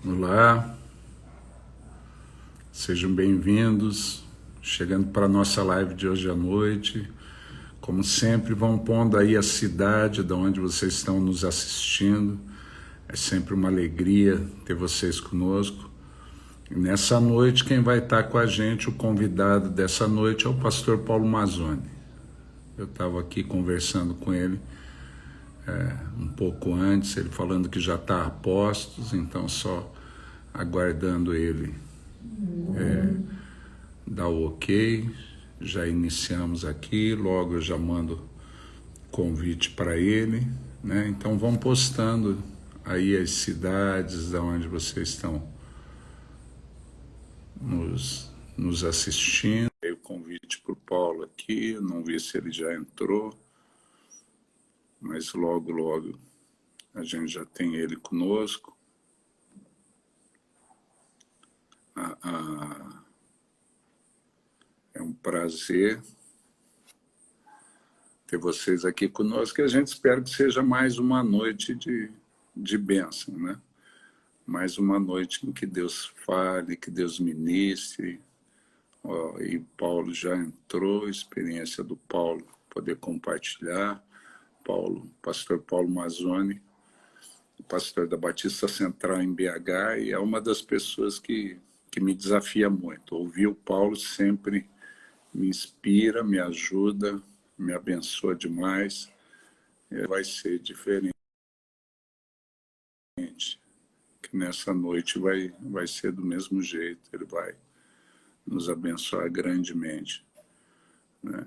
Olá, sejam bem-vindos. Chegando para a nossa live de hoje à noite. Como sempre, vão pondo aí a cidade de onde vocês estão nos assistindo. É sempre uma alegria ter vocês conosco. E nessa noite, quem vai estar com a gente, o convidado dessa noite, é o pastor Paulo Mazzoni. Eu estava aqui conversando com ele um pouco antes, ele falando que já está a postos, então só aguardando ele dar o ok. Já iniciamos aqui, logo eu já mando convite para ele, né? Então vão postando aí as cidades da onde vocês estão nos assistindo. Dei o convite para o Paulo aqui, não vi se ele já entrou, mas logo a gente já tem ele conosco. É um prazer ter vocês aqui conosco, e a gente espera que seja mais uma noite de bênção, né? Mais uma noite em que Deus fale, que Deus ministre. E Paulo já entrou, experiência do Paulo, poder compartilhar. Pastor Paulo Mazzoni, pastor da Batista Central em BH, e é uma das pessoas que me desafia muito. Ouvir o Paulo sempre me inspira, me ajuda, me abençoa demais. Vai ser diferente, que nessa noite vai ser do mesmo jeito. Ele vai nos abençoar grandemente, né?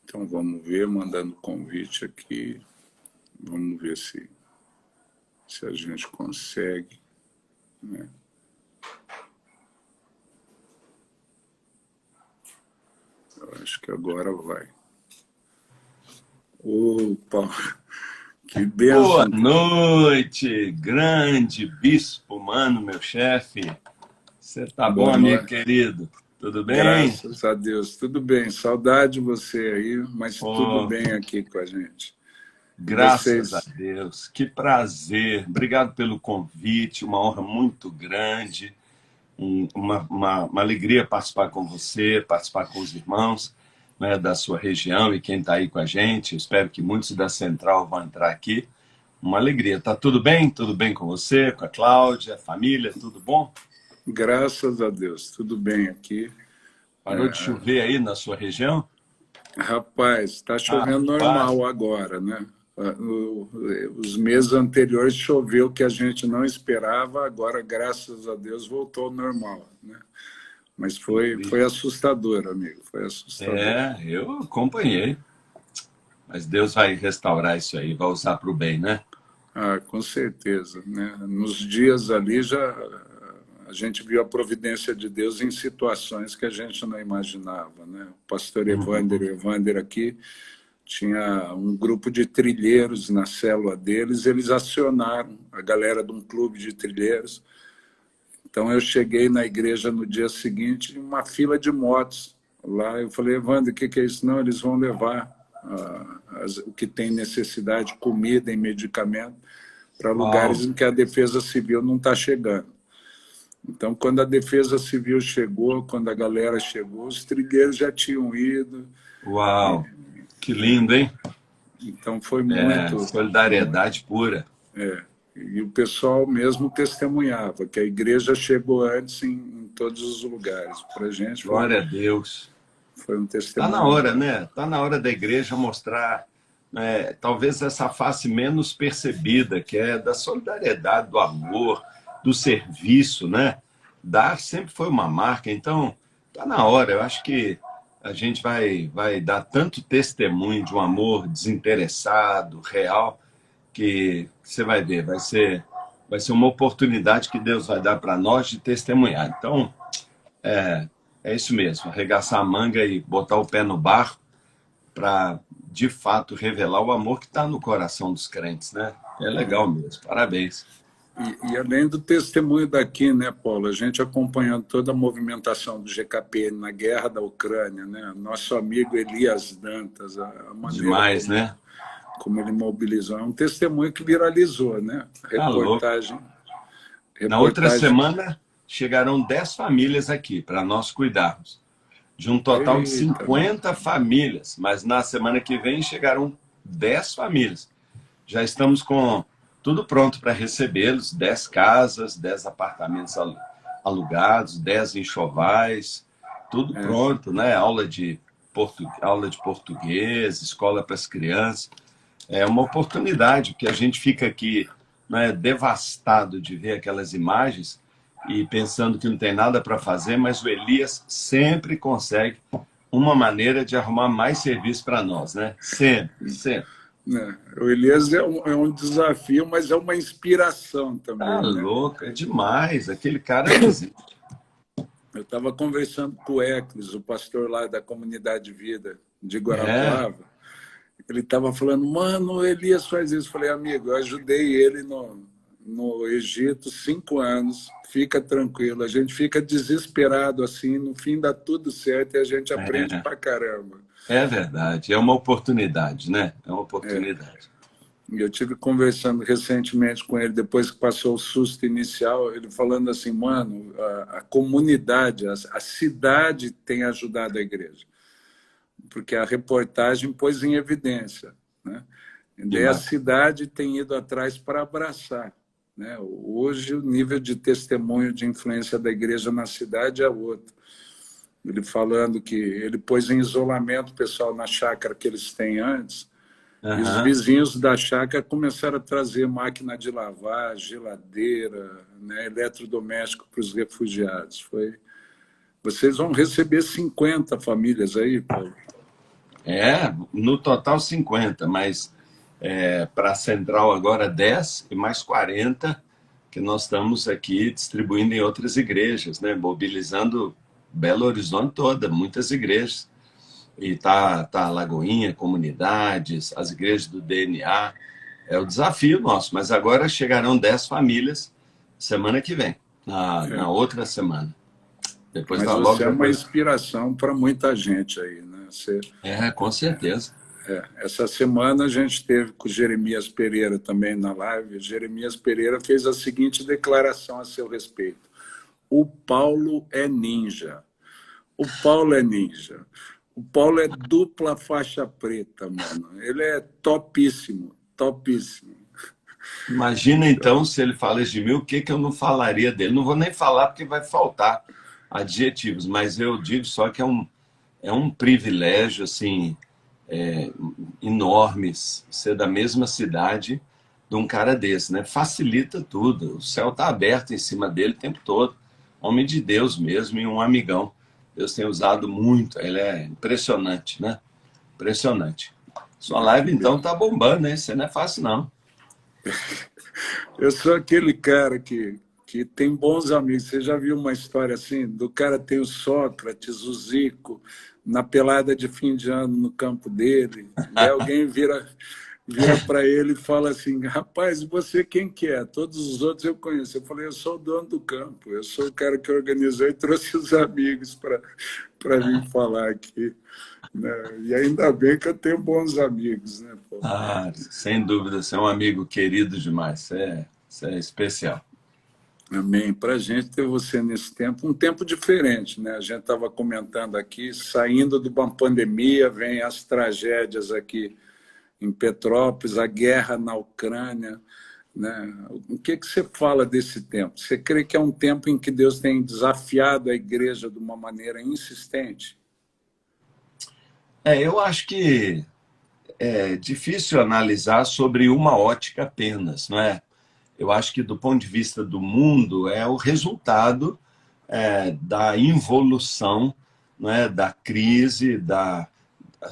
Então vamos ver, mandando convite aqui, vamos ver se a gente consegue, né? Eu acho que agora vai. Opa, que Boa bênção! noite, grande bispo, mano, meu chefe. Você tá bom, Boa amigo noite. querido? Tudo bem? Graças a Deus, tudo bem. Saudade de você aí, mas tudo Oh, bem aqui com a gente. E graças a vocês? Deus, que prazer. Obrigado pelo convite, uma honra muito grande, uma alegria participar com você, participar com os irmãos, né, da sua região e quem está aí com a gente. Eu espero que muitos da Central vão entrar aqui. Uma alegria. Tá tudo bem? Tudo bem com você, com a Cláudia, família, tudo bom? Graças a Deus, tudo bem aqui. Parou de chover aí na sua região? Rapaz, está chovendo Rapaz, normal agora, né? Os meses anteriores choveu que a gente não esperava, agora, graças a Deus, voltou ao normal, né? Mas foi incrível. assustador, amigo, foi assustador. Eu acompanhei, mas Deus vai restaurar isso aí, vai usar para o bem, né? Ah, com certeza, né? Nos dias ali já a gente viu a providência de Deus em situações que a gente não imaginava, né? O pastor Evander aqui tinha um grupo de trilheiros na célula deles, eles acionaram a galera de um clube de trilheiros. Então eu cheguei na igreja no dia seguinte, uma fila de motos lá. Eu falei, Evander, o que é isso? Não, eles vão levar o que tem necessidade, comida e medicamento, para lugares Uau, em que a Defesa Civil não está chegando. Então, quando a Defesa Civil chegou, quando a galera chegou, os trilheiros já tinham ido. uau, que lindo, hein? Então, foi É, muito. solidariedade pura. E o pessoal mesmo testemunhava que a igreja chegou antes em todos os lugares. Para a gente Glória a Deus. foi um Tá na testemunho. hora, né? Tá na hora da igreja mostrar, talvez essa face menos percebida, que é da solidariedade, do amor, do serviço, né? Dar sempre foi uma marca, então tá na hora. Eu acho que a gente vai dar tanto testemunho de um amor desinteressado, real, que você vai ver, vai ser uma oportunidade que Deus vai dar para nós de testemunhar. Então, é isso mesmo, arregaçar a manga e botar o pé no barro para, de fato, revelar o amor que está no coração dos crentes, né? É legal mesmo, parabéns. E além do testemunho daqui, né, Paulo? A gente acompanhando toda a movimentação do GKPN na guerra da Ucrânia, né? Nosso amigo Elias Dantas, a maneira Demais, né? como ele mobilizou. É um testemunho que viralizou, né? Tá louco. Reportagem Na outra Reportagem. semana, chegarão 10 famílias aqui para nós cuidarmos. De um total de Eita, 50 famílias. Mas na semana que vem chegarão 10 famílias. Já estamos com tudo pronto para recebê-los. 10 casas, 10 apartamentos alugados, 10 enxovais. Tudo é. pronto, né? Aula de português, escola para as crianças. É uma oportunidade, porque a gente fica aqui, né, devastado de ver aquelas imagens e pensando que não tem nada para fazer, mas o Elias sempre consegue uma maneira de arrumar mais serviço para nós, né? Sempre, sempre. Né? O Elias é um desafio, mas é uma inspiração Tá também, né? louco, é demais. Aquele cara não existe. Eu estava conversando com o Eclis, o pastor lá da Comunidade de Vida de É, Guarapuava. Ele estava falando, mano, o Elias faz isso. Eu falei, amigo, eu ajudei ele no Egito 5 anos, fica tranquilo. A gente fica desesperado assim, no fim dá tudo certo e a gente aprende é, pra caramba. é verdade. É uma oportunidade, né? É uma oportunidade. E eu tive conversando recentemente com ele, depois que passou o susto inicial, ele falando assim, mano, a comunidade, a cidade tem ajudado a igreja, porque a reportagem pôs em evidência, né? E daí a Demais. cidade tem ido atrás para abraçar, né? Hoje o nível de testemunho de influência da igreja na cidade é outro. Ele falando que ele pôs em isolamento o pessoal na chácara que eles têm antes, e os Aham. vizinhos da chácara começaram a trazer máquina de lavar, geladeira, né, eletrodoméstico para os refugiados. Vocês vão receber 50 famílias aí, Paulo. É, no total 50, mas para a Central agora 10 e mais 40 que nós estamos aqui distribuindo em outras igrejas, né? Mobilizando Belo Horizonte toda, muitas igrejas. E tá Lagoinha, comunidades, as igrejas do DNA. É o desafio nosso, mas agora chegarão 10 famílias semana que vem, na É. outra semana. Depois Mas logo você é uma depois. inspiração para muita gente aí, né? É, com certeza. Essa semana a gente teve com o Jeremias Pereira também na live. Jeremias Pereira fez a seguinte declaração a seu respeito: o Paulo é ninja. O Paulo é ninja. O Paulo é dupla faixa preta, mano. Ele é topíssimo, topíssimo. Imagina então se ele fala isso de mim, o que que eu não falaria dele? Não vou nem falar porque vai faltar adjetivos, mas eu digo só que é um privilégio assim é, enorme ser da mesma cidade de um cara desse, né? Facilita tudo. O céu está aberto em cima dele o tempo todo. Homem de Deus mesmo e um amigão. Deus tem usado muito. Ele é impressionante, né? Impressionante. Sua live então tá bombando, né? Isso não é fácil não. Eu sou aquele cara que tem bons amigos. Você já viu uma história assim? Do cara tem o Sócrates, o Zico, na pelada de fim de ano no campo dele. Daí alguém vira para ele e fala assim, rapaz, você quem que é? Todos os outros eu conheço. Eu falei, eu sou o dono do campo, eu sou o cara que organizou e trouxe os amigos para vir falar aqui. Né? E ainda bem que eu tenho bons amigos, né, pô? Ah, sem dúvida, você é um amigo querido demais. Você é especial. Amém. Para a gente ter você nesse tempo, um tempo diferente, né? A gente estava comentando aqui, saindo de uma pandemia, vem as tragédias aqui em Petrópolis, a guerra na Ucrânia, né? O que você fala desse tempo? Você crê que é um tempo em que Deus tem desafiado a igreja de uma maneira insistente? Eu acho que é difícil analisar sobre uma ótica apenas, não é? Eu acho que do ponto de vista do mundo é o resultado da involução, não é? Da crise, da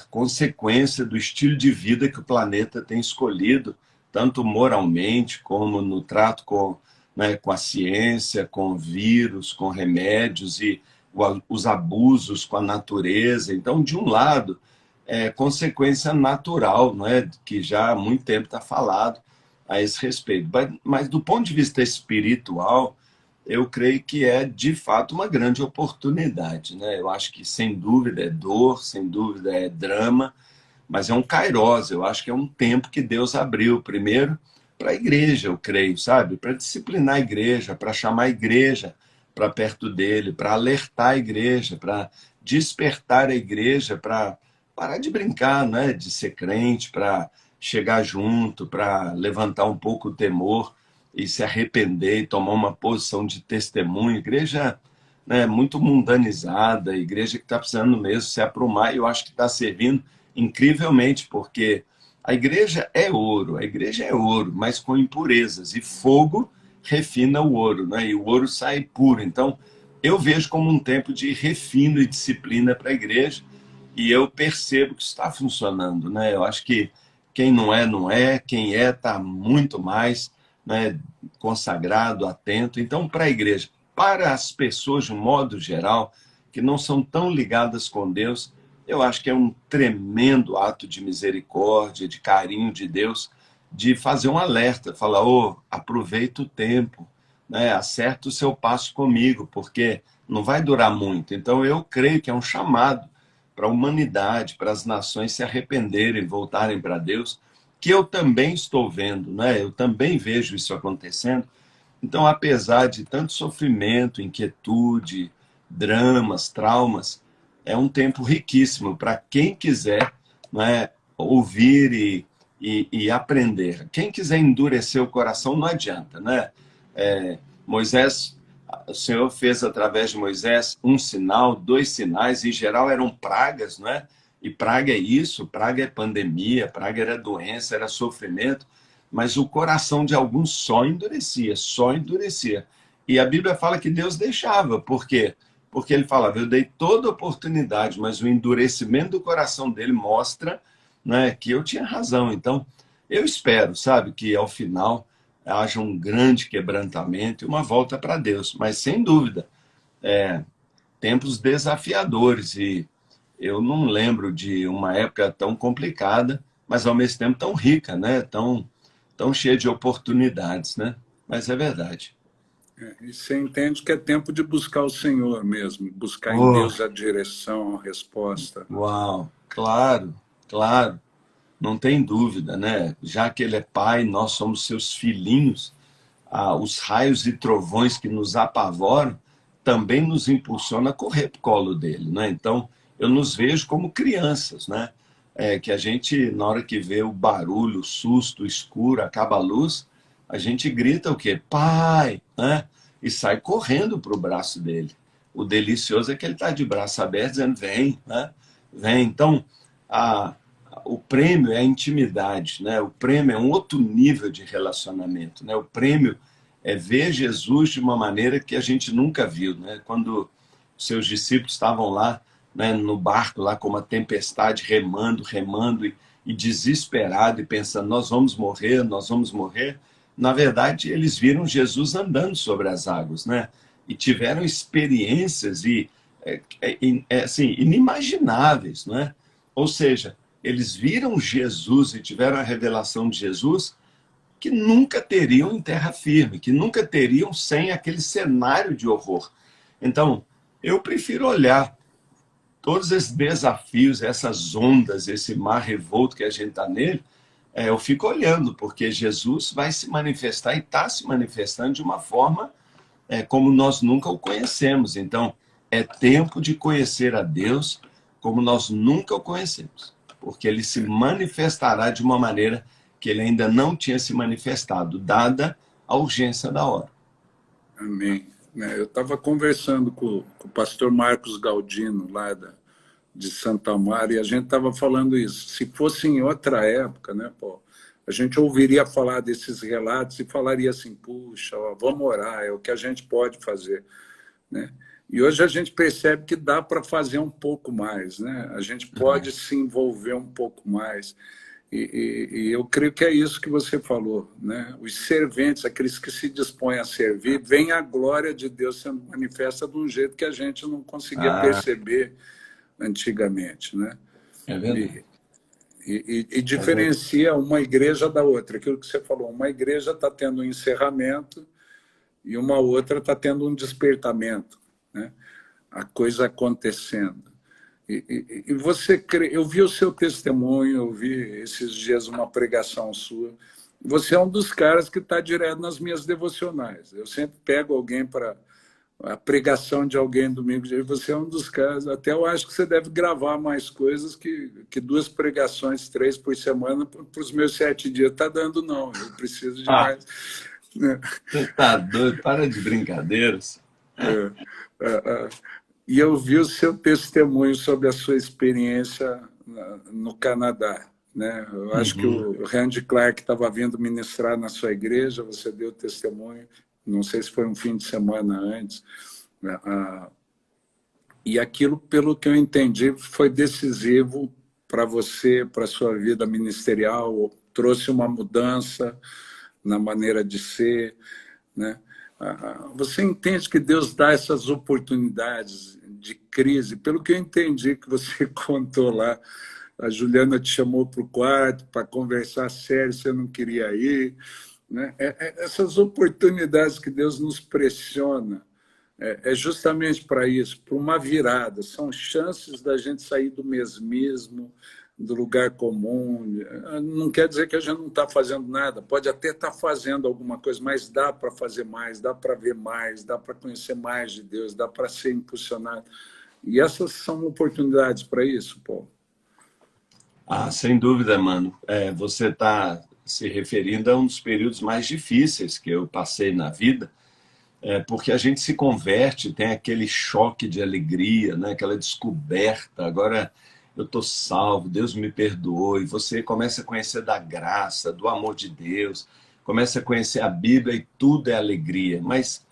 consequência do estilo de vida que o planeta tem escolhido, tanto moralmente como no trato com, né, com a ciência, com vírus, com remédios e os abusos com a natureza. Então, de um lado, é consequência natural, não é? Que já há muito tempo está falado a esse respeito. Mas do ponto de vista espiritual, eu creio que é de fato uma grande oportunidade, né? Eu acho que sem dúvida é dor, sem dúvida é drama, mas é um kairós. Eu acho que é um tempo que Deus abriu primeiro para a igreja, eu creio, sabe? Para disciplinar a igreja, para chamar a igreja para perto dele, para alertar a igreja, para despertar a igreja, para parar de brincar, né? De ser crente, para chegar junto, para levantar um pouco o temor e se arrepender e tomar uma posição de testemunho. Igreja, né, muito mundanizada, igreja que está precisando mesmo se aprumar, e eu acho que está servindo incrivelmente, porque a igreja é ouro, mas com impurezas, e fogo refina o ouro, né? E o ouro sai puro. Então, eu vejo como um tempo de refino e disciplina para a igreja, e eu percebo que está funcionando, né? Eu acho que quem não é, não é, quem é, está muito mais, né, consagrado, atento. Então, para a igreja, para as pessoas de um modo geral, que não são tão ligadas com Deus, eu acho que é um tremendo ato de misericórdia, de carinho de Deus, de fazer um alerta, falar, ô, aproveita o tempo, né? Acerta o seu passo comigo, porque não vai durar muito. Então, eu creio que é um chamado para a humanidade, para as nações se arrependerem, voltarem para Deus, que eu também estou vendo, né? Eu também vejo isso acontecendo. Então, apesar de tanto sofrimento, inquietude, dramas, traumas, é um tempo riquíssimo para quem quiser, né, ouvir e aprender. Quem quiser endurecer o coração, não adianta, né? Moisés, o Senhor fez através de Moisés um sinal, dois sinais, em geral eram pragas, né? E praga é isso, praga é pandemia, praga era doença, era sofrimento, mas o coração de alguns só endurecia, só endurecia. E a Bíblia fala que Deus deixava, por quê? Porque ele falava, eu dei toda oportunidade, mas o endurecimento do coração dele mostra, né, que eu tinha razão. Então, eu espero, sabe, que ao final haja um grande quebrantamento e uma volta para Deus. Mas, sem dúvida, tempos desafiadores. E eu não lembro de uma época tão complicada, mas, ao mesmo tempo, tão rica, né? Tão cheia de oportunidades, né? Mas é verdade. E você entende que é tempo de buscar o Senhor mesmo, buscar em Oh, Deus a direção, a resposta. uau, claro, claro. Não tem dúvida, né? Já que ele é pai, nós somos seus filhinhos. Os raios e trovões que nos apavoram também nos impulsionam a correr para o colo dele, né? Então, eu nos vejo como crianças, né? Que a gente, na hora que vê o barulho, o susto, o escuro, acaba a luz, a gente grita o quê? Pai, né? E sai correndo para o braço dele. O delicioso é que ele está de braço aberto dizendo, vem, né? Vem. Então, a, o prêmio é a intimidade, né? O prêmio é um outro nível de relacionamento, né? O prêmio é ver Jesus de uma maneira que a gente nunca viu, né? Quando os seus discípulos estavam lá, né, no barco, lá com uma tempestade, remando, remando e desesperado e pensando, nós vamos morrer, nós vamos morrer. Na verdade, eles viram Jesus andando sobre as águas, né? E tiveram experiências assim, inimagináveis, né? Ou seja, eles viram Jesus e tiveram a revelação de Jesus que nunca teriam em terra firme, que nunca teriam sem aquele cenário de horror. Então, eu prefiro olhar todos esses desafios, essas ondas, esse mar revolto que a gente está nele, eu fico olhando, porque Jesus vai se manifestar e está se manifestando de uma forma como nós nunca o conhecemos. Então, é tempo de conhecer a Deus como nós nunca o conhecemos, porque ele se manifestará de uma maneira que ele ainda não tinha se manifestado, dada a urgência da hora. Amém. Eu estava conversando com o pastor Marcos Galdino, lá de Santa Amaro, e a gente estava falando isso. Se fosse em outra época, né, Paulo, a gente ouviria falar desses relatos e falaria assim, puxa, ó, vamos orar, é o que a gente pode fazer, né? E hoje a gente percebe que dá para fazer um pouco mais, né? A gente pode se envolver um pouco mais. E eu creio que é isso que você falou, né? Os serventes, aqueles que se dispõem a servir, vem a glória de Deus sendo manifesta de um jeito que a gente não conseguia perceber antigamente, né? É verdade. E diferencia uma igreja da outra. Aquilo que você falou, uma igreja está tendo um encerramento e uma outra está tendo um despertamento, né? A coisa acontecendo. E você crê, eu vi o seu testemunho, eu vi esses dias uma pregação sua, você é um dos caras que está direto nas minhas devocionais. Eu sempre pego alguém para a pregação de alguém domingo, e você é um dos caras. Até eu acho que você deve gravar mais coisas que 2 pregações, 3 por semana, para os meus 7 dias. Está dando, não. Eu preciso de Ah, mais. Né? você tá doido? Para de brincadeiras. E eu vi o seu testemunho sobre a sua experiência no Canadá. Né? Eu acho que Uhum. o Randy Clark estava vindo ministrar na sua igreja, você deu testemunho, não sei se foi um fim de semana antes. Né? E aquilo, pelo que eu entendi, foi decisivo para você, para a sua vida ministerial, trouxe uma mudança na maneira de ser. Né? Você entende que Deus dá essas oportunidades de crise? Pelo que eu entendi que você contou lá, a Juliana te chamou para o quarto para conversar sério, você não queria ir. Né? Essas oportunidades que Deus nos pressiona é justamente para isso, para uma virada. São chances da gente sair do mesmismo, do lugar comum. Não quer dizer que a gente não está fazendo nada, pode até estar fazendo alguma coisa, mas dá para fazer mais, dá para ver mais, dá para conhecer mais de Deus, dá para ser impulsionado. E essas são oportunidades para isso, Paulo. Ah, sem dúvida, mano. Você está se referindo a um dos períodos mais difíceis que eu passei na vida, porque a gente se converte, tem aquele choque de alegria, né? Aquela descoberta. Agora eu estou salvo, Deus me perdoou, e você começa a conhecer da graça, do amor de Deus, começa a conhecer a Bíblia e tudo é alegria. Mas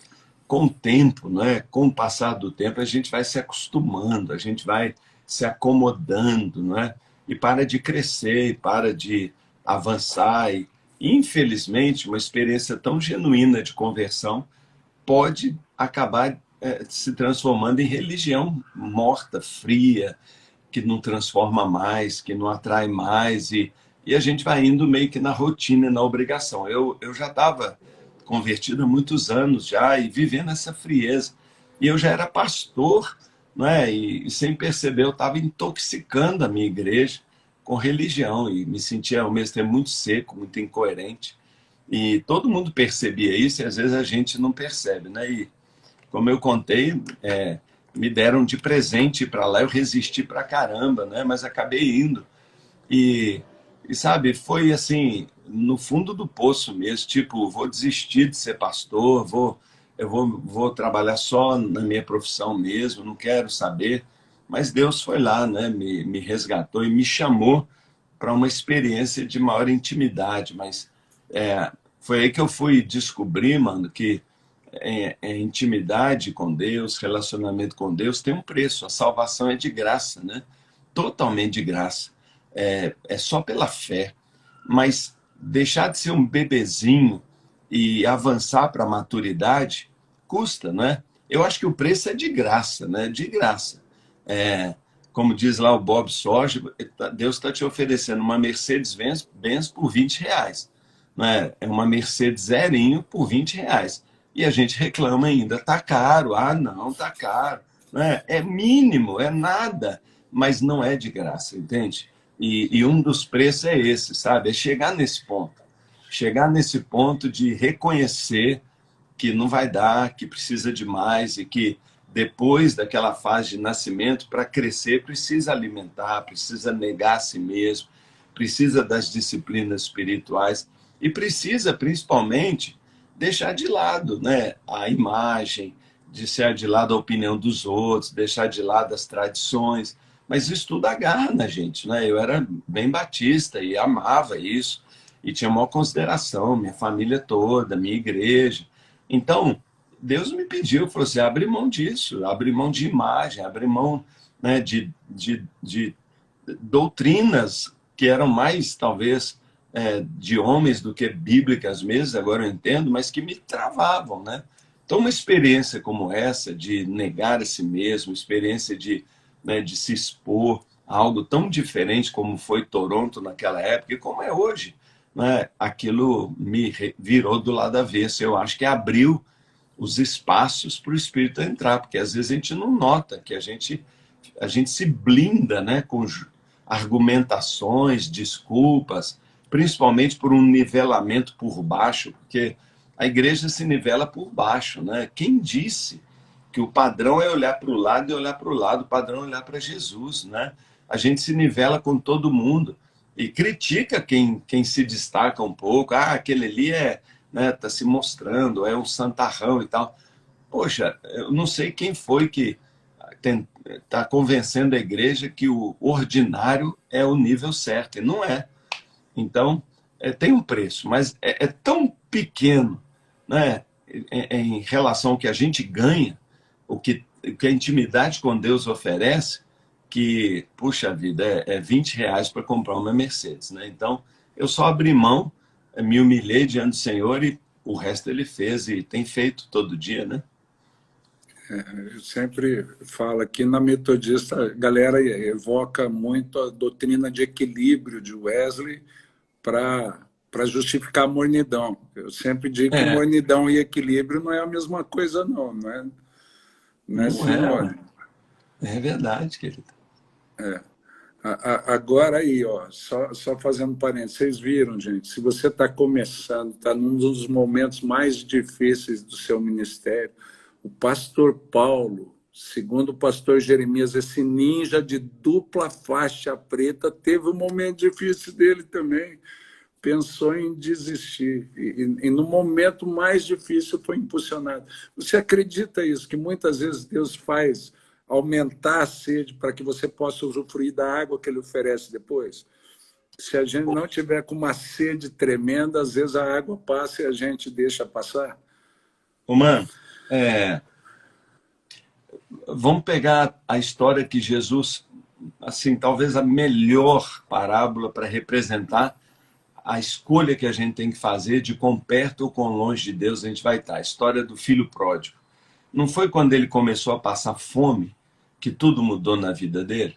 com o tempo, né? Com o passar do tempo, a gente vai se acostumando, a gente vai se acomodando, né? E para de crescer, e para de avançar. E, infelizmente, uma experiência tão genuína de conversão pode acabar se transformando em religião morta, fria, que não transforma mais, que não atrai mais, e a gente vai indo meio que na rotina, na obrigação. Eu já estava convertido há muitos anos já e vivendo essa frieza. E eu já era pastor, né? E sem perceber eu estava intoxicando a minha igreja com religião e me sentia ao mesmo tempo muito seco, muito incoerente. E todo mundo percebia isso e às vezes a gente não percebe, né? E como eu contei, me deram de presente para lá, eu resisti para caramba, né? Mas acabei indo. E, e sabe, foi assim, no fundo do poço mesmo, tipo, vou desistir de ser pastor, vou trabalhar só na minha profissão mesmo, não quero saber. Mas Deus foi lá, né? Me resgatou e me chamou para uma experiência de maior intimidade. Mas foi aí que eu fui descobrir, mano, que intimidade com Deus, relacionamento com Deus tem um preço. A salvação é de graça, né? Totalmente de graça. É só pela fé. Mas deixar de ser um bebezinho e avançar para a maturidade custa, né? Eu acho que o preço é de graça, né? De graça. Como diz lá o Bob Sorge, Deus está te oferecendo uma Mercedes-Benz por R$ 20. Né? É uma Mercedes zerinho por R$ 20. E a gente reclama ainda, tá caro, não, tá caro. Né? É mínimo, é nada, mas não é de graça, entende? E um dos preços é esse, sabe? É chegar nesse ponto. Chegar nesse ponto de reconhecer que não vai dar, que precisa de mais e que depois daquela fase de nascimento, para crescer, precisa alimentar, precisa negar a si mesmo, precisa das disciplinas espirituais e precisa, principalmente, deixar de lado, né, a imagem, deixar de lado a opinião dos outros, deixar de lado as tradições. Mas isso tudo agarra na gente, né? Eu era bem batista e amava isso, e tinha maior consideração, minha família toda, minha igreja. Então, Deus me pediu, falou assim, abre mão disso, abre mão de imagem, abre mão, né, de doutrinas que eram mais, talvez, de homens do que bíblicas mesmo, agora eu entendo, mas que me travavam, né? Então, uma experiência como essa, de negar a si mesmo, experiência de se expor a algo tão diferente como foi Toronto naquela época e como é hoje, né? Aquilo me virou do lado avesso. Eu acho que abriu os espaços para o Espírito entrar, porque às vezes a gente não nota que a gente se blinda, né, com argumentações, desculpas, principalmente por um nivelamento por baixo, porque a igreja se nivela por baixo, né? Quem disse que o padrão é olhar para o lado e olhar para o lado, o padrão é olhar para Jesus, né? A gente se nivela com todo mundo e critica quem se destaca um pouco. Ah, aquele ali né, tá se mostrando, é um santarrão e tal. Poxa, eu não sei quem foi que está convencendo a igreja que o ordinário é o nível certo, e não é. Então, tem um preço, mas é tão pequeno, né, em relação ao que a gente ganha, o que a intimidade com Deus oferece, que, puxa vida, é R$ 20 para comprar uma Mercedes. Né? Então, eu só abri mão, me humilhei diante do Senhor e o resto ele fez e tem feito todo dia, né? Eu sempre falo aqui na Metodista, a galera evoca muito a doutrina de equilíbrio de Wesley para justificar a mornidão. Eu sempre digo que É, mornidão e equilíbrio não é a mesma coisa, não é não é, sinônimo. é verdade, querido. Agora aí, ó, só fazendo parênteses, vocês viram, gente, se você está começando, está num dos momentos mais difíceis do seu ministério, o pastor Paulo, segundo o pastor Jeremias, esse ninja de dupla faixa preta, teve um momento difícil dele também, pensou em desistir, e no momento mais difícil foi impulsionado. Você acredita isso, que muitas vezes Deus faz aumentar a sede para que você possa usufruir da água que ele oferece depois? Se a gente não tiver com uma sede tremenda, às vezes a água passa e a gente deixa passar. Ô, mano, vamos pegar a história que Jesus, assim, talvez a melhor parábola para representar a escolha que a gente tem que fazer de quão perto ou quão longe de Deus a gente vai estar. A história do filho pródigo. Não foi quando ele começou a passar fome que tudo mudou na vida dele?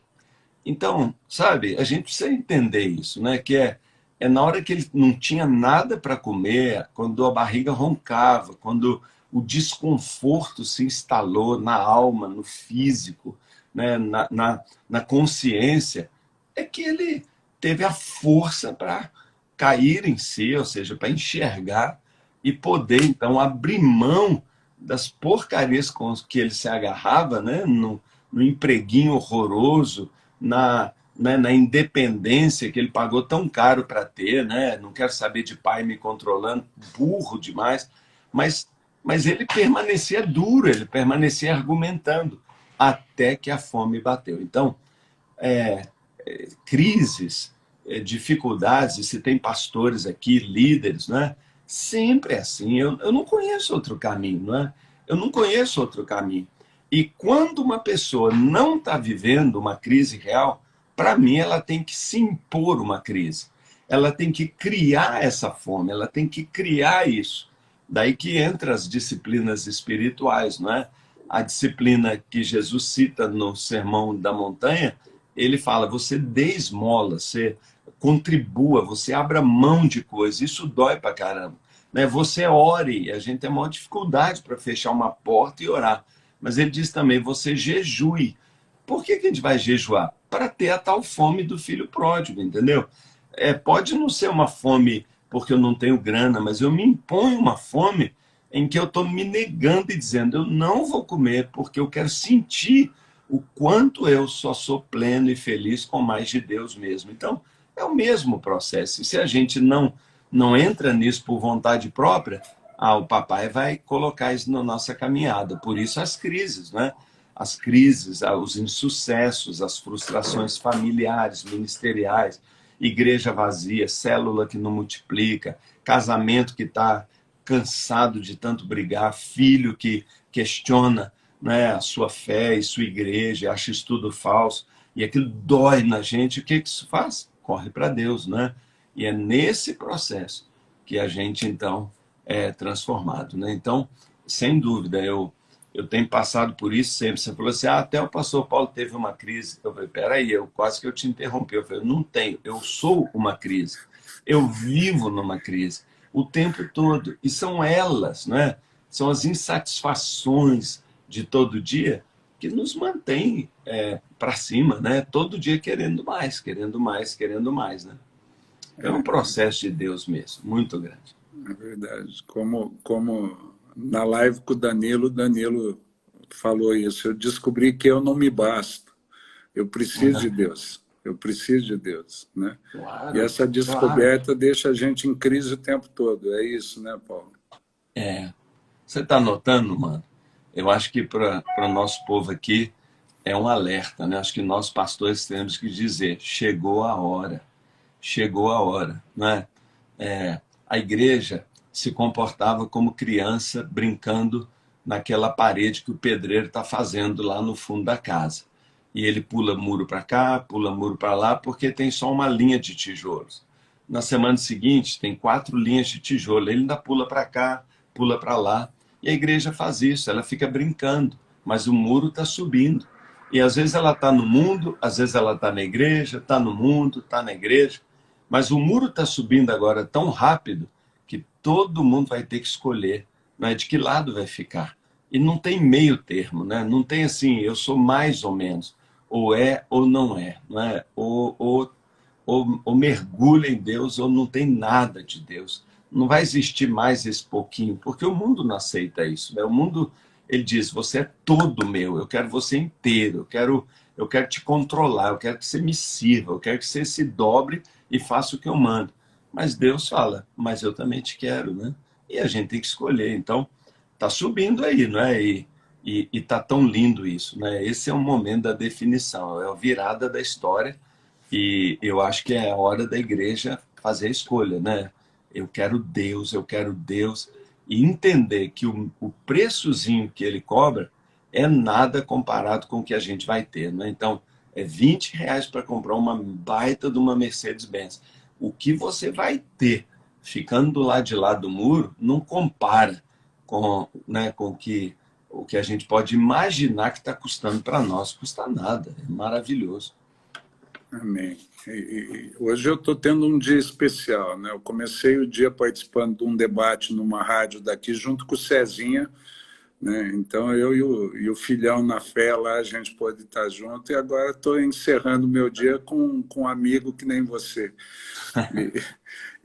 Então, sabe, a gente precisa entender isso, né? Que é na hora que ele não tinha nada para comer, quando a barriga roncava, quando o desconforto se instalou na alma, no físico, né? na consciência, é que ele teve a força para cair em si, ou seja, para enxergar e poder, então, abrir mão das porcarias com que ele se agarrava, né? No empreguinho horroroso, na independência que ele pagou tão caro para ter, né? Não quero saber de pai me controlando, burro demais, mas, mas ele permanecia duro, ele permanecia argumentando, até que a fome bateu. Então, crises, dificuldades, e se tem pastores aqui, líderes, né? Sempre é assim, eu não conheço outro caminho, né? Eu não conheço outro caminho. E quando uma pessoa não está vivendo uma crise real, para mim ela tem que se impor uma crise. Ela tem que criar essa fome, ela tem que criar isso. Daí que entra as disciplinas espirituais, não é? A disciplina que Jesus cita no Sermão da Montanha, ele fala, você dê esmola, você contribua, você abra mão de coisas, isso dói pra caramba. Né? Você ore, a gente tem maior dificuldade para fechar uma porta e orar. Mas ele diz também, você jejue. Por que a gente vai jejuar? Para ter a tal fome do filho pródigo, entendeu? Pode não ser uma fome porque eu não tenho grana, mas eu me imponho uma fome em que eu estou me negando e dizendo, eu não vou comer porque eu quero sentir o quanto eu só sou pleno e feliz com mais de Deus mesmo. Então, é o mesmo processo. E se a gente não entra nisso por vontade própria, o papai vai colocar isso na nossa caminhada. Por isso as crises, né? As crises, os insucessos, as frustrações familiares, ministeriais, igreja vazia, célula que não multiplica, casamento que está cansado de tanto brigar, filho que questiona, né, a sua fé e sua igreja, acha isso tudo falso, e aquilo dói na gente. O que isso faz? Corre para Deus, né? E é nesse processo que a gente, então, é transformado, né? Então, sem dúvida, eu tenho passado por isso sempre. Você falou assim, até o pastor Paulo teve uma crise. Eu falei, peraí, quase que eu te interrompi. Eu falei, não tenho, eu sou uma crise. Eu vivo numa crise o tempo todo. E são elas, né? São as insatisfações de todo dia que nos mantém para cima, né? Todo dia querendo mais, querendo mais, querendo mais, né? É um processo de Deus mesmo, muito grande. É verdade. Como na live com o Danilo falou isso. Eu descobri que eu não me basto. Eu preciso de Deus. Eu preciso de Deus, né? E Claro, essa claro. descoberta deixa a gente em crise o tempo todo. É isso, né, Paulo? É. Você está notando, mano? Eu acho que para o nosso povo aqui é um alerta, né? Acho que nós pastores temos que dizer: chegou a hora, chegou a hora, né? A igreja se comportava como criança brincando naquela parede que o pedreiro está fazendo lá no fundo da casa. E ele pula muro para cá, pula muro para lá, porque tem só uma linha de tijolos. Na semana seguinte, tem 4 linhas de tijolo. Ele ainda pula para cá, pula para lá. E a igreja faz isso, ela fica brincando, mas o muro está subindo. E às vezes ela está no mundo, às vezes ela está na igreja, está no mundo, está na igreja. Mas o muro está subindo agora tão rápido que todo mundo vai ter que escolher, né, de que lado vai ficar. E não tem meio termo, né? Não tem assim, eu sou mais ou menos. Ou é ou não é. Não é? Ou mergulha em Deus ou não tem nada de Deus. Não vai existir mais esse pouquinho, porque o mundo não aceita isso. Né? O mundo, ele diz, você é todo meu, eu quero você inteiro, eu quero te controlar, eu quero que você me sirva, eu quero que você se dobre e faça o que eu mando. Mas Deus fala, mas eu também te quero, né? E a gente tem que escolher. Então, tá subindo aí, não é? E tá tão lindo isso, né? Esse é o momento da definição, é a virada da história e eu acho que é a hora da igreja fazer a escolha, né? Eu quero Deus, e entender que o preçozinho que ele cobra é nada comparado com o que a gente vai ter, né? Então, é R$ 20 para comprar uma baita de uma Mercedes-Benz. O que você vai ter ficando do lado de lá do muro não compara com, né, com o que a gente pode imaginar que está custando para nós. Custa nada, é maravilhoso. Amém. Hoje eu estou tendo um dia especial, né? Eu comecei o dia participando de um debate numa rádio daqui, junto com o Cezinha, né? Então eu e o filhão na fé lá, a gente pode estar junto, e agora estou encerrando o meu dia com um amigo que nem você.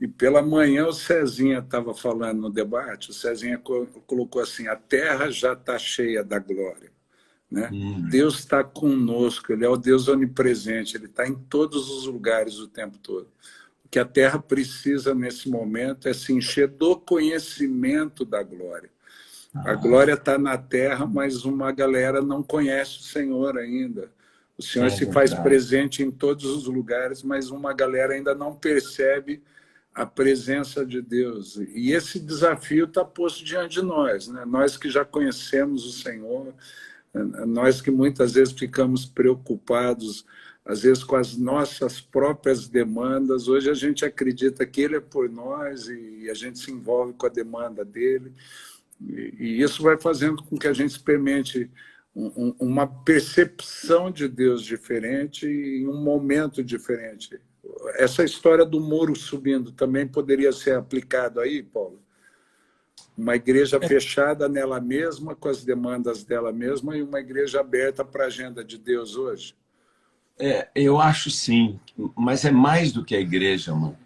E pela manhã o Cezinha estava falando no debate, o Cezinha colocou assim: a terra já está cheia da glória. Né? Deus está conosco, Ele é o Deus onipresente, Ele está em todos os lugares o tempo todo. O que a terra precisa nesse momento é se encher do conhecimento da glória. A glória está na terra, mas uma galera não conhece o Senhor ainda. O Senhor É se faz verdade. presente em todos os lugares, mas uma galera ainda não percebe a presença de Deus. E esse desafio está posto diante de nós, né? Nós que já conhecemos o Senhor, nós que muitas vezes ficamos preocupados, às vezes com as nossas próprias demandas. Hoje a gente acredita que Ele é por nós e a gente se envolve com a demanda dele. E isso vai fazendo com que a gente experimente uma percepção de Deus diferente em um momento diferente. Essa história do muro subindo também poderia ser aplicado aí, Paulo? Uma igreja fechada nela mesma, com as demandas dela mesma, e uma igreja aberta para a agenda de Deus hoje? Eu acho sim, mas é mais do que a igreja, mano.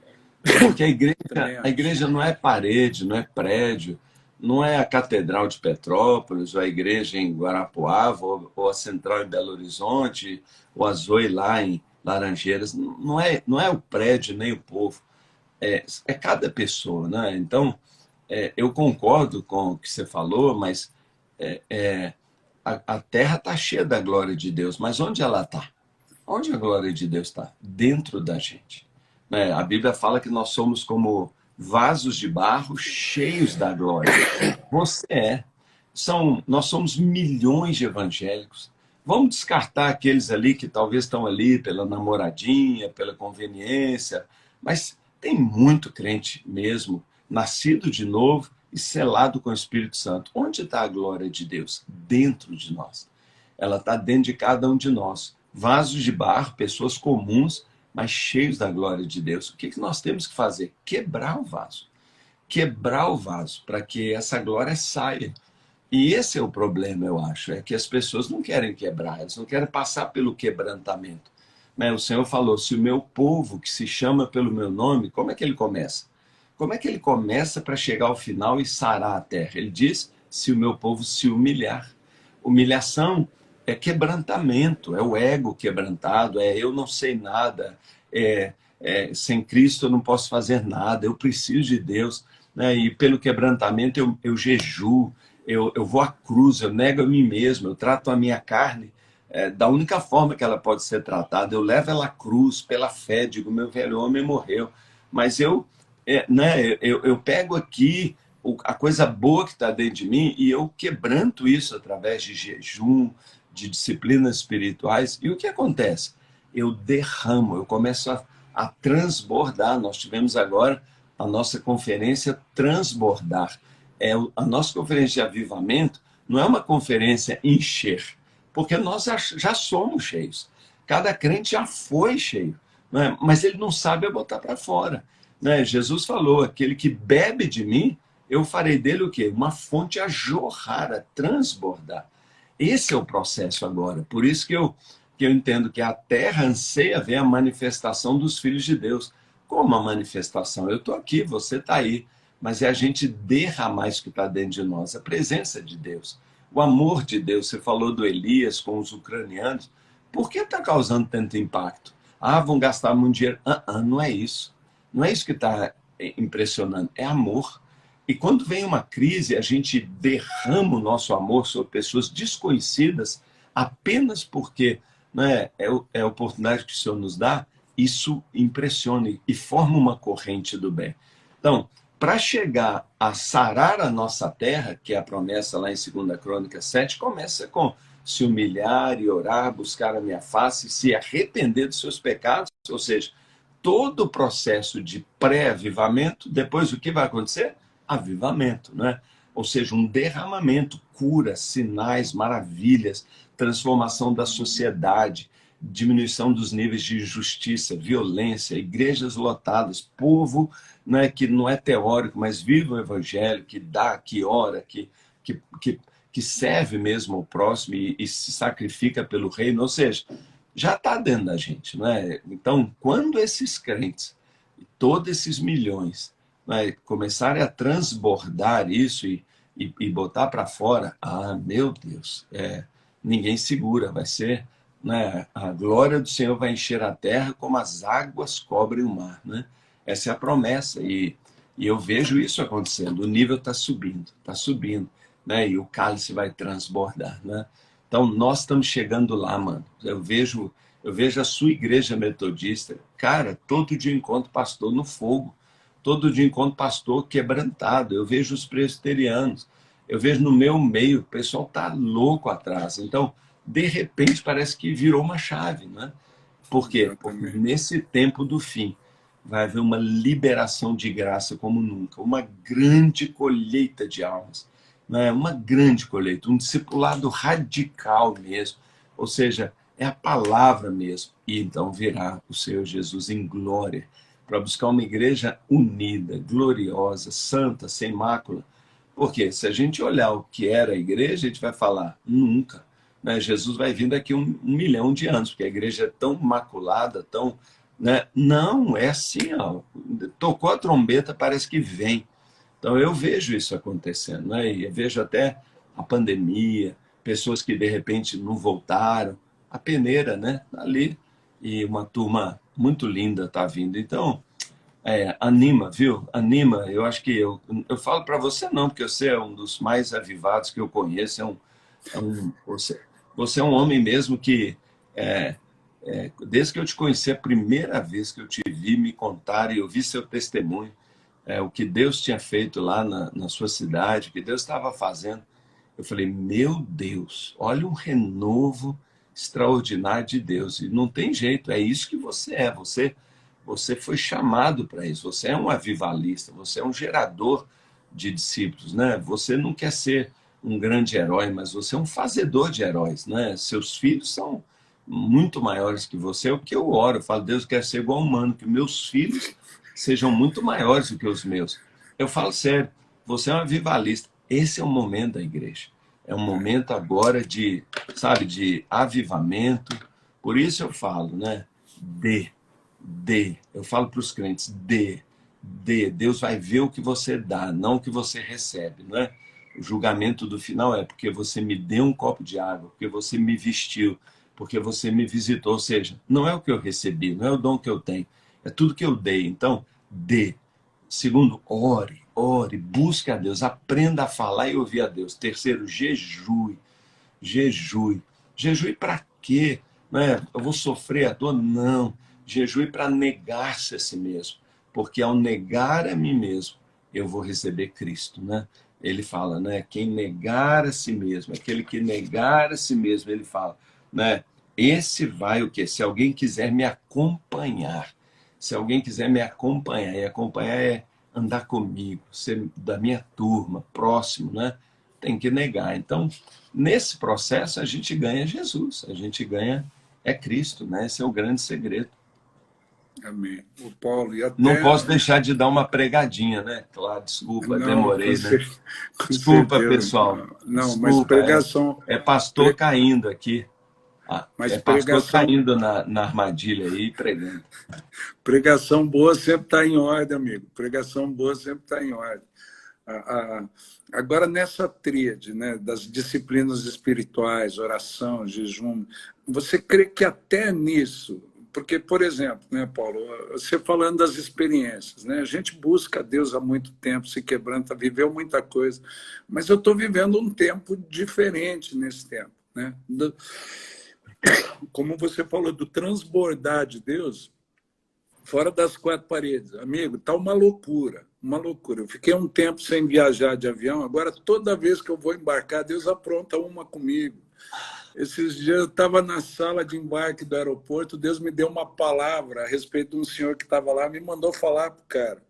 Porque Também a acho. igreja não é parede, não é prédio, não é a Catedral de Petrópolis, ou a igreja em Guarapuava, ou a Central em Belo Horizonte, ou a Zoe lá em Laranjeiras. Não é o prédio nem o povo, é cada pessoa, né? Então, eu concordo com o que você falou, mas a terra está cheia da glória de Deus, mas onde ela está? Onde a glória de Deus está? Dentro da gente. Né? A Bíblia fala que nós somos como vasos de barro cheios da glória. Você é. Nós somos milhões de evangélicos. Vamos descartar aqueles ali que talvez estão ali pela namoradinha, pela conveniência, mas tem muito crente mesmo, nascido de novo e selado com o Espírito Santo. Onde está a glória de Deus? Dentro de nós. Ela está dentro de cada um de nós. Vasos de barro, pessoas comuns, mas cheios da glória de Deus. O que nós temos que fazer? Quebrar o vaso. Quebrar o vaso para que essa glória saia. E esse é o problema, eu acho, é que as pessoas não querem quebrar, elas não querem passar pelo quebrantamento. né? O Senhor falou, se o meu povo, que se chama pelo meu nome, como é que ele começa? Como é que ele começa para chegar ao final e sarar a terra? Ele diz, se o meu povo se humilhar. Humilhação é quebrantamento, é o ego quebrantado, é eu não sei nada, sem Cristo eu não posso fazer nada, eu preciso de Deus, né? E pelo quebrantamento eu jejuo, eu vou à cruz, eu nego a mim mesmo, eu trato a minha carne da única forma que ela pode ser tratada, eu levo ela à cruz pela fé, digo, meu velho homem morreu, mas eu pego aqui a coisa boa que está dentro de mim e eu quebranto isso através de jejum, de disciplinas espirituais. E o que acontece? Eu derramo, eu começo a transbordar. Nós tivemos agora a nossa conferência Transbordar. A nossa conferência de avivamento não é uma conferência encher, porque nós já somos cheios. Cada crente já foi cheio, não é? Mas ele não sabe botar para fora. Né? Jesus falou, aquele que bebe de mim, eu farei dele o quê? Uma fonte a jorrar, a transbordar. Esse é o processo agora. Por isso que eu entendo que a terra anseia ver a manifestação dos filhos de Deus. Como a manifestação? Eu estou aqui, você está aí. Mas é a gente derramar isso que está dentro de nós, a presença de Deus. O amor de Deus. Você falou do Elias com os ucranianos. Por que está causando tanto impacto? Ah, vão gastar muito dinheiro. Não é isso. Não é isso que está impressionando. É amor. E quando vem uma crise, a gente derrama o nosso amor sobre pessoas desconhecidas apenas porque, né, é a oportunidade que o Senhor nos dá. Isso impressiona e forma uma corrente do bem. Então, para chegar a sarar a nossa terra, que é a promessa lá em 2 Crônicas 7, começa com se humilhar e orar, buscar a minha face, se arrepender dos seus pecados, ou seja, todo o processo de pré-avivamento, depois o que vai acontecer? Avivamento, né? Ou seja, um derramamento, cura, sinais, maravilhas, transformação da sociedade, diminuição dos níveis de injustiça, violência, igrejas lotadas, povo, né, que não é teórico, mas vive o evangelho, que dá, que ora, que serve mesmo ao próximo e se sacrifica pelo reino, ou seja, já está dentro da gente. Né? Então, quando esses crentes, todos esses milhões, né, começarem a transbordar isso e botar para fora, meu Deus, ninguém segura, vai ser, né, a glória do Senhor vai encher a terra como as águas cobrem o mar. Né? Essa é a promessa e eu vejo isso acontecendo, o nível está subindo, né? E o cálice vai transbordar. Né? Então, nós estamos chegando lá, mano. Eu vejo a sua igreja metodista, cara, todo dia encontro pastor no fogo, todo dia encontro pastor quebrantado, eu vejo os presbiterianos, eu vejo no meu meio, o pessoal tá louco atrás. Então, de repente, parece que virou uma chave, né? Por quê? Porque nesse tempo do fim, vai haver uma liberação de graça como nunca, uma grande colheita de almas, né? Uma grande colheita, um discipulado radical mesmo, ou seja, é a palavra mesmo. E então virá o Senhor Jesus em glória, para buscar uma igreja unida, gloriosa, santa, sem mácula. Porque se a gente olhar o que era a igreja, a gente vai falar, nunca. Né? Jesus vai vir daqui um milhão de anos, porque a igreja é tão maculada, tão... Né? Não, é assim, ó, tocou a trombeta, parece que vem. Então eu vejo isso acontecendo, né? E eu vejo até a pandemia, pessoas que de repente não voltaram, a peneira, né? Ali, e uma turma muito linda está vindo. Então, anima, viu? Anima. Eu acho que eu falo para você não, porque você é um dos mais avivados que eu conheço. Você é um homem mesmo que desde que eu te conheci a primeira vez que eu te vi me contar e eu vi seu testemunho, o que Deus tinha feito lá na sua cidade, o que Deus estava fazendo, eu falei, meu Deus, olha um renovo extraordinário de Deus. E não tem jeito, é isso que você é. Você foi chamado para isso, você é um avivalista, você é um gerador de discípulos, né? Você não quer ser um grande herói, mas você é um fazedor de heróis, né? Seus filhos são muito maiores que você. É o que eu oro, eu falo, Deus, eu quero ser igual humano, que meus filhos sejam muito maiores do que os meus. Eu falo sério, você é um avivalista. Esse é o momento da igreja. É um momento agora de, sabe, de avivamento. Por isso eu falo, né? dê, dê. Eu falo para os crentes, dê, dê. Deus vai ver o que você dá, não o que você recebe, não é? O julgamento do final é porque você me deu um copo de água, porque você me vestiu, porque você me visitou. Ou seja, não é o que eu recebi, não é o dom que eu tenho, é tudo que eu dei. Então, dê. Segundo, ore, ore, busque a Deus, aprenda a falar e ouvir a Deus. Terceiro, jejue, jejue. Jejue para quê? Não é, eu vou sofrer a dor? Não. Jejue para negar-se a si mesmo. Porque ao negar a mim mesmo, eu vou receber Cristo, né? Ele fala, né? Quem negar a si mesmo, aquele que negar a si mesmo, ele fala, né? Esse vai o quê? Se alguém quiser me acompanhar, se alguém quiser me acompanhar, e acompanhar é andar comigo, ser da minha turma, próximo, né? Tem que negar. Então, nesse processo, a gente ganha Jesus, a gente ganha Cristo, né? Esse é o grande segredo. Amém. O Paulo, e Não até... posso deixar de dar uma pregadinha, né? Claro, desculpa, Não, demorei, né? com Desculpa, certeza. pessoal. Não, mas Desculpa, pregação... é pastor pre- caindo aqui. Mas É pastor pregação, caindo na armadilha aí, pregando. pregação boa sempre está em ordem, amigo. Pregação boa sempre está em ordem. Agora, nessa tríade, né, das disciplinas espirituais, oração, jejum, você crê que até nisso, porque, por exemplo, né, Paulo, você falando das experiências, né, a gente busca a Deus há muito tempo, se quebranta, viveu muita coisa, mas eu estou vivendo um tempo diferente nesse tempo, né? Como você falou, do transbordar de Deus, fora das quatro paredes. Amigo, tá uma loucura, uma loucura. Eu fiquei um tempo sem viajar de avião, agora toda vez que eu vou embarcar, Deus apronta uma comigo. Esses dias eu estava na sala de embarque do aeroporto, Deus me deu uma palavra a respeito de um senhor que estava lá, me mandou falar para o cara.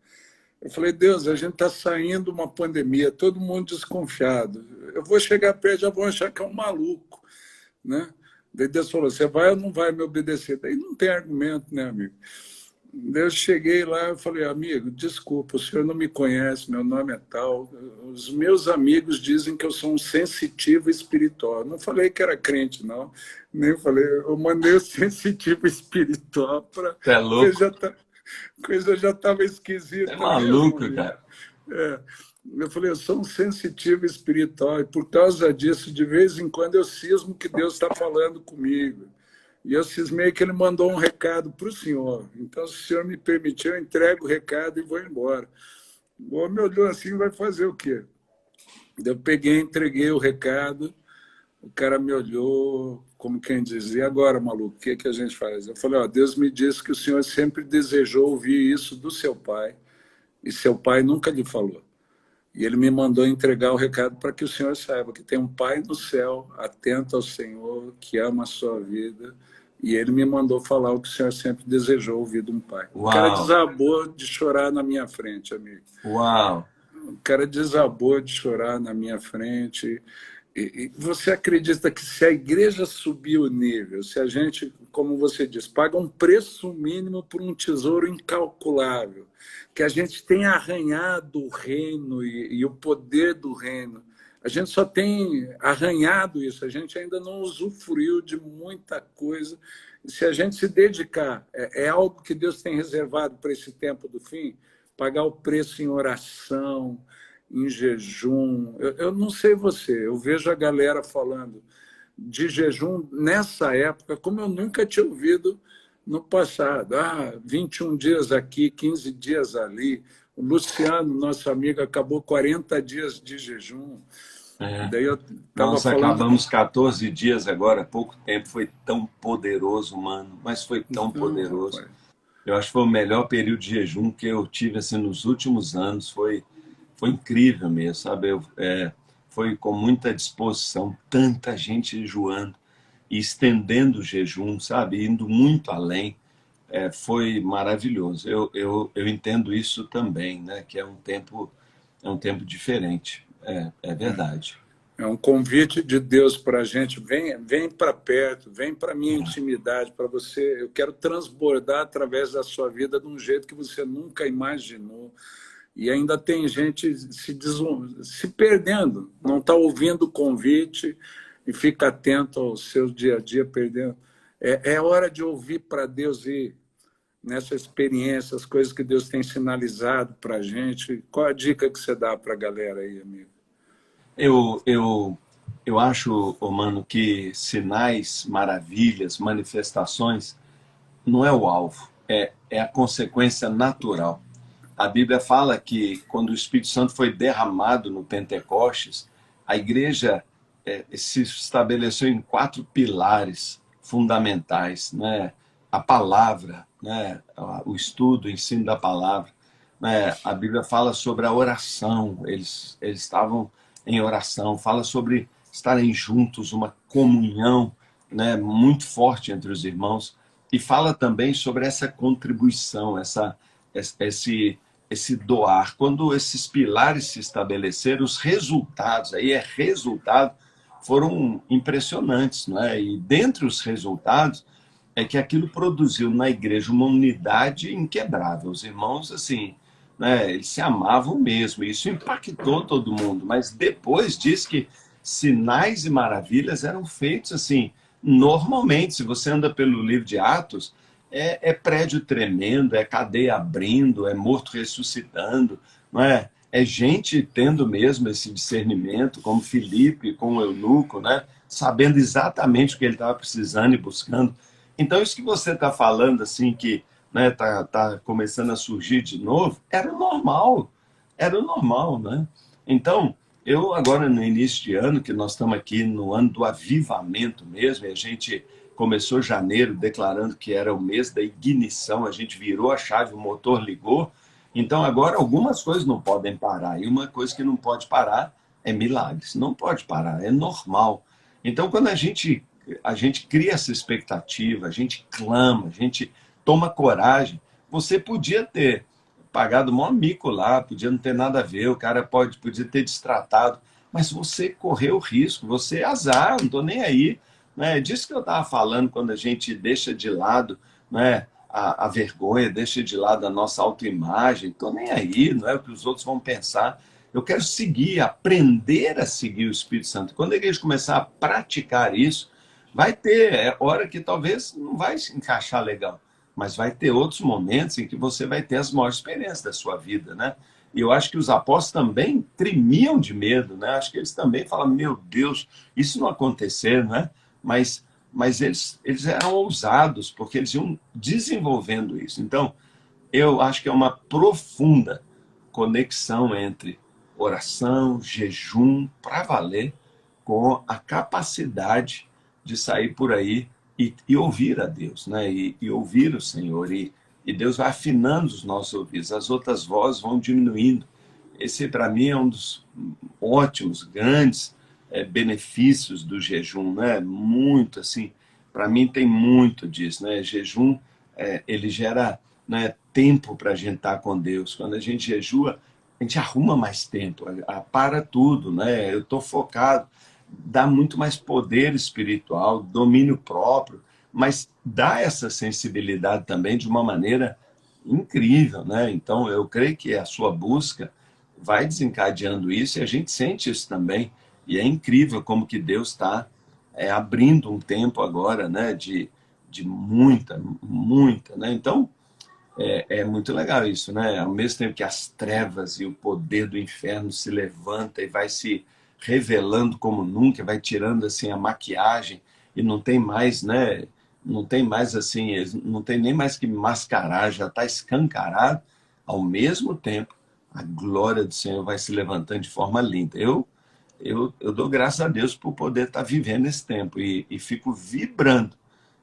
Eu falei, Deus, a gente está saindo de uma pandemia, todo mundo desconfiado. Eu vou chegar perto, já vão achar que é um maluco, né? Daí Deus falou, você vai ou não vai me obedecer? Daí não tem argumento, né, amigo? Eu cheguei lá e falei, amigo, desculpa, o senhor não me conhece, meu nome é tal. Os meus amigos dizem que eu sou um sensitivo espiritual. Eu não falei que era crente, não. Nem falei, eu mandei o sensitivo espiritual para... Você é louco? Coisa já estava Você é esquisita mesmo, maluco, amigo. cara. É. Eu falei, eu sou um sensitivo espiritual e por causa disso, de vez em quando eu cismo que Deus está falando comigo. E eu cismei que ele mandou um recado para o senhor. Então, se o senhor me permitir, eu entrego o recado e vou embora. O homem olhou assim, vai fazer o quê? Eu peguei, entreguei o recado, o cara me olhou, como quem dizia, agora, maluco, o que, que a gente faz? Eu falei, ó, Deus me disse que o senhor sempre desejou ouvir isso do seu pai, e seu pai nunca lhe falou. E ele me mandou entregar o recado para que o senhor saiba que tem um pai no céu, atento ao Senhor, que ama a sua vida. E ele me mandou falar o que o senhor sempre desejou ouvir de um pai. O cara Uau, desabou de chorar na minha frente, amigo. uau. O cara desabou de chorar na minha frente. E você acredita que se a igreja subir o nível, se a gente, como você diz, paga um preço mínimo por um tesouro incalculável, que a gente tem arranhado o reino e o poder do reino, a gente só tem arranhado isso, a gente ainda não usufruiu de muita coisa. Se a gente se dedicar, é algo que Deus tem reservado para esse tempo do fim, pagar o preço em oração, em jejum. Eu não sei você, eu vejo a galera falando de jejum nessa época, como eu nunca tinha ouvido no passado. 21 dias aqui, 15 dias ali. O Luciano, nosso amigo, acabou 40 dias de jejum. É. Daí eu estava Nós falando... acabamos 14 dias agora, há pouco tempo. Foi tão poderoso, mano. Mas foi tão Não, poderoso. rapaz. Eu acho que foi o melhor período de jejum que eu tive assim, nos últimos anos. Foi incrível mesmo, sabe? Foi com muita disposição, tanta gente jejuando e estendendo o jejum, sabe? Indo muito além. Foi maravilhoso. Eu entendo isso também, né? Que é um tempo diferente. É verdade. É um convite de Deus para a gente. Vem para perto, vem para a minha intimidade, para você. Eu quero transbordar através da sua vida de um jeito que você nunca imaginou. E ainda tem gente se perdendo, não está ouvindo o convite e fica atento ao seu dia a dia, perdendo. É hora de ouvir para Deus e nessa experiência, as coisas que Deus tem sinalizado para a gente. Qual a dica que você dá para a galera aí, amigo? Eu, eu, eu acho, ô mano, que sinais, maravilhas, manifestações não é o alvo, é a consequência natural. A Bíblia fala que quando o Espírito Santo foi derramado no Pentecostes, a igreja se estabeleceu em 4 pilares fundamentais, né? A palavra, né? O estudo, o ensino da palavra, né? A Bíblia fala sobre a oração, eles estavam em oração, fala sobre estarem juntos, uma comunhão, né? Muito forte entre os irmãos, e fala também sobre essa contribuição, esse doar. Quando esses pilares se estabeleceram, os resultados, aí é resultado, foram impressionantes, não é? E dentre os resultados é que aquilo produziu na igreja uma unidade inquebrável. Os irmãos, assim, né, eles se amavam mesmo. Isso impactou todo mundo. Mas depois diz que sinais e maravilhas eram feitos assim, normalmente. Se você anda pelo livro de Atos, é prédio tremendo, é cadeia abrindo, é morto ressuscitando, não é? É gente tendo mesmo esse discernimento, como Filipe, como Eunuco, né? Sabendo exatamente o que ele estava precisando e buscando. Então, isso que você está falando, assim, que né, tá começando a surgir de novo, era o normal, né? Então, eu agora no início de ano, que nós estamos aqui no ano do avivamento mesmo, e a gente começou janeiro declarando que era o mês da ignição, a gente virou a chave, o motor ligou, então agora algumas coisas não podem parar, e uma coisa que não pode parar é milagres, não pode parar, é normal. Então quando a gente cria essa expectativa, a gente clama, a gente toma coragem, você podia ter pagado mó mico lá, podia não ter nada a ver, o cara podia ter destratado, mas você correu o risco, você azar, não estou nem aí. Né? Disso que eu estava falando, quando a gente deixa de lado, né, a vergonha, deixa de lado a nossa autoimagem, estou nem aí, não é o que os outros vão pensar. Eu quero seguir, aprender a seguir o Espírito Santo. Quando a igreja começar a praticar isso, vai ter hora que talvez não vai se encaixar legal, mas vai ter outros momentos em que você vai ter as maiores experiências da sua vida, né? E eu acho que os apóstolos também tremiam de medo, né? Acho que eles também falam, meu Deus, isso não acontecer, né? Mas eles eram ousados, porque eles iam desenvolvendo isso. Então, eu acho que é uma profunda conexão entre oração, jejum, para valer, com a capacidade de sair por aí e ouvir a Deus, né? E ouvir o Senhor. E Deus vai afinando os nossos ouvidos, as outras vozes vão diminuindo. Esse, para mim, é um dos ótimos, grandes benefícios do jejum, né? Muito, assim, para mim tem muito disso, né? Jejum, ele gera, né, tempo para a gente estar com Deus. Quando a gente jejua, a gente arruma mais tempo, para tudo, né? Eu estou focado, dá muito mais poder espiritual, domínio próprio, mas dá essa sensibilidade também de uma maneira incrível, né? Então, eu creio que a sua busca vai desencadeando isso e a gente sente isso também. E é incrível como que Deus está abrindo um tempo agora, né? De muita, né? Então, é muito legal isso, né? Ao mesmo tempo que as trevas e o poder do inferno se levanta e vai se revelando como nunca, vai tirando assim a maquiagem e não tem mais, né? Não tem mais assim, não tem nem mais que mascarar, já está escancarado. Ao mesmo tempo, a glória do Senhor vai se levantando de forma linda. Eu dou graças a Deus por poder estar vivendo esse tempo e fico vibrando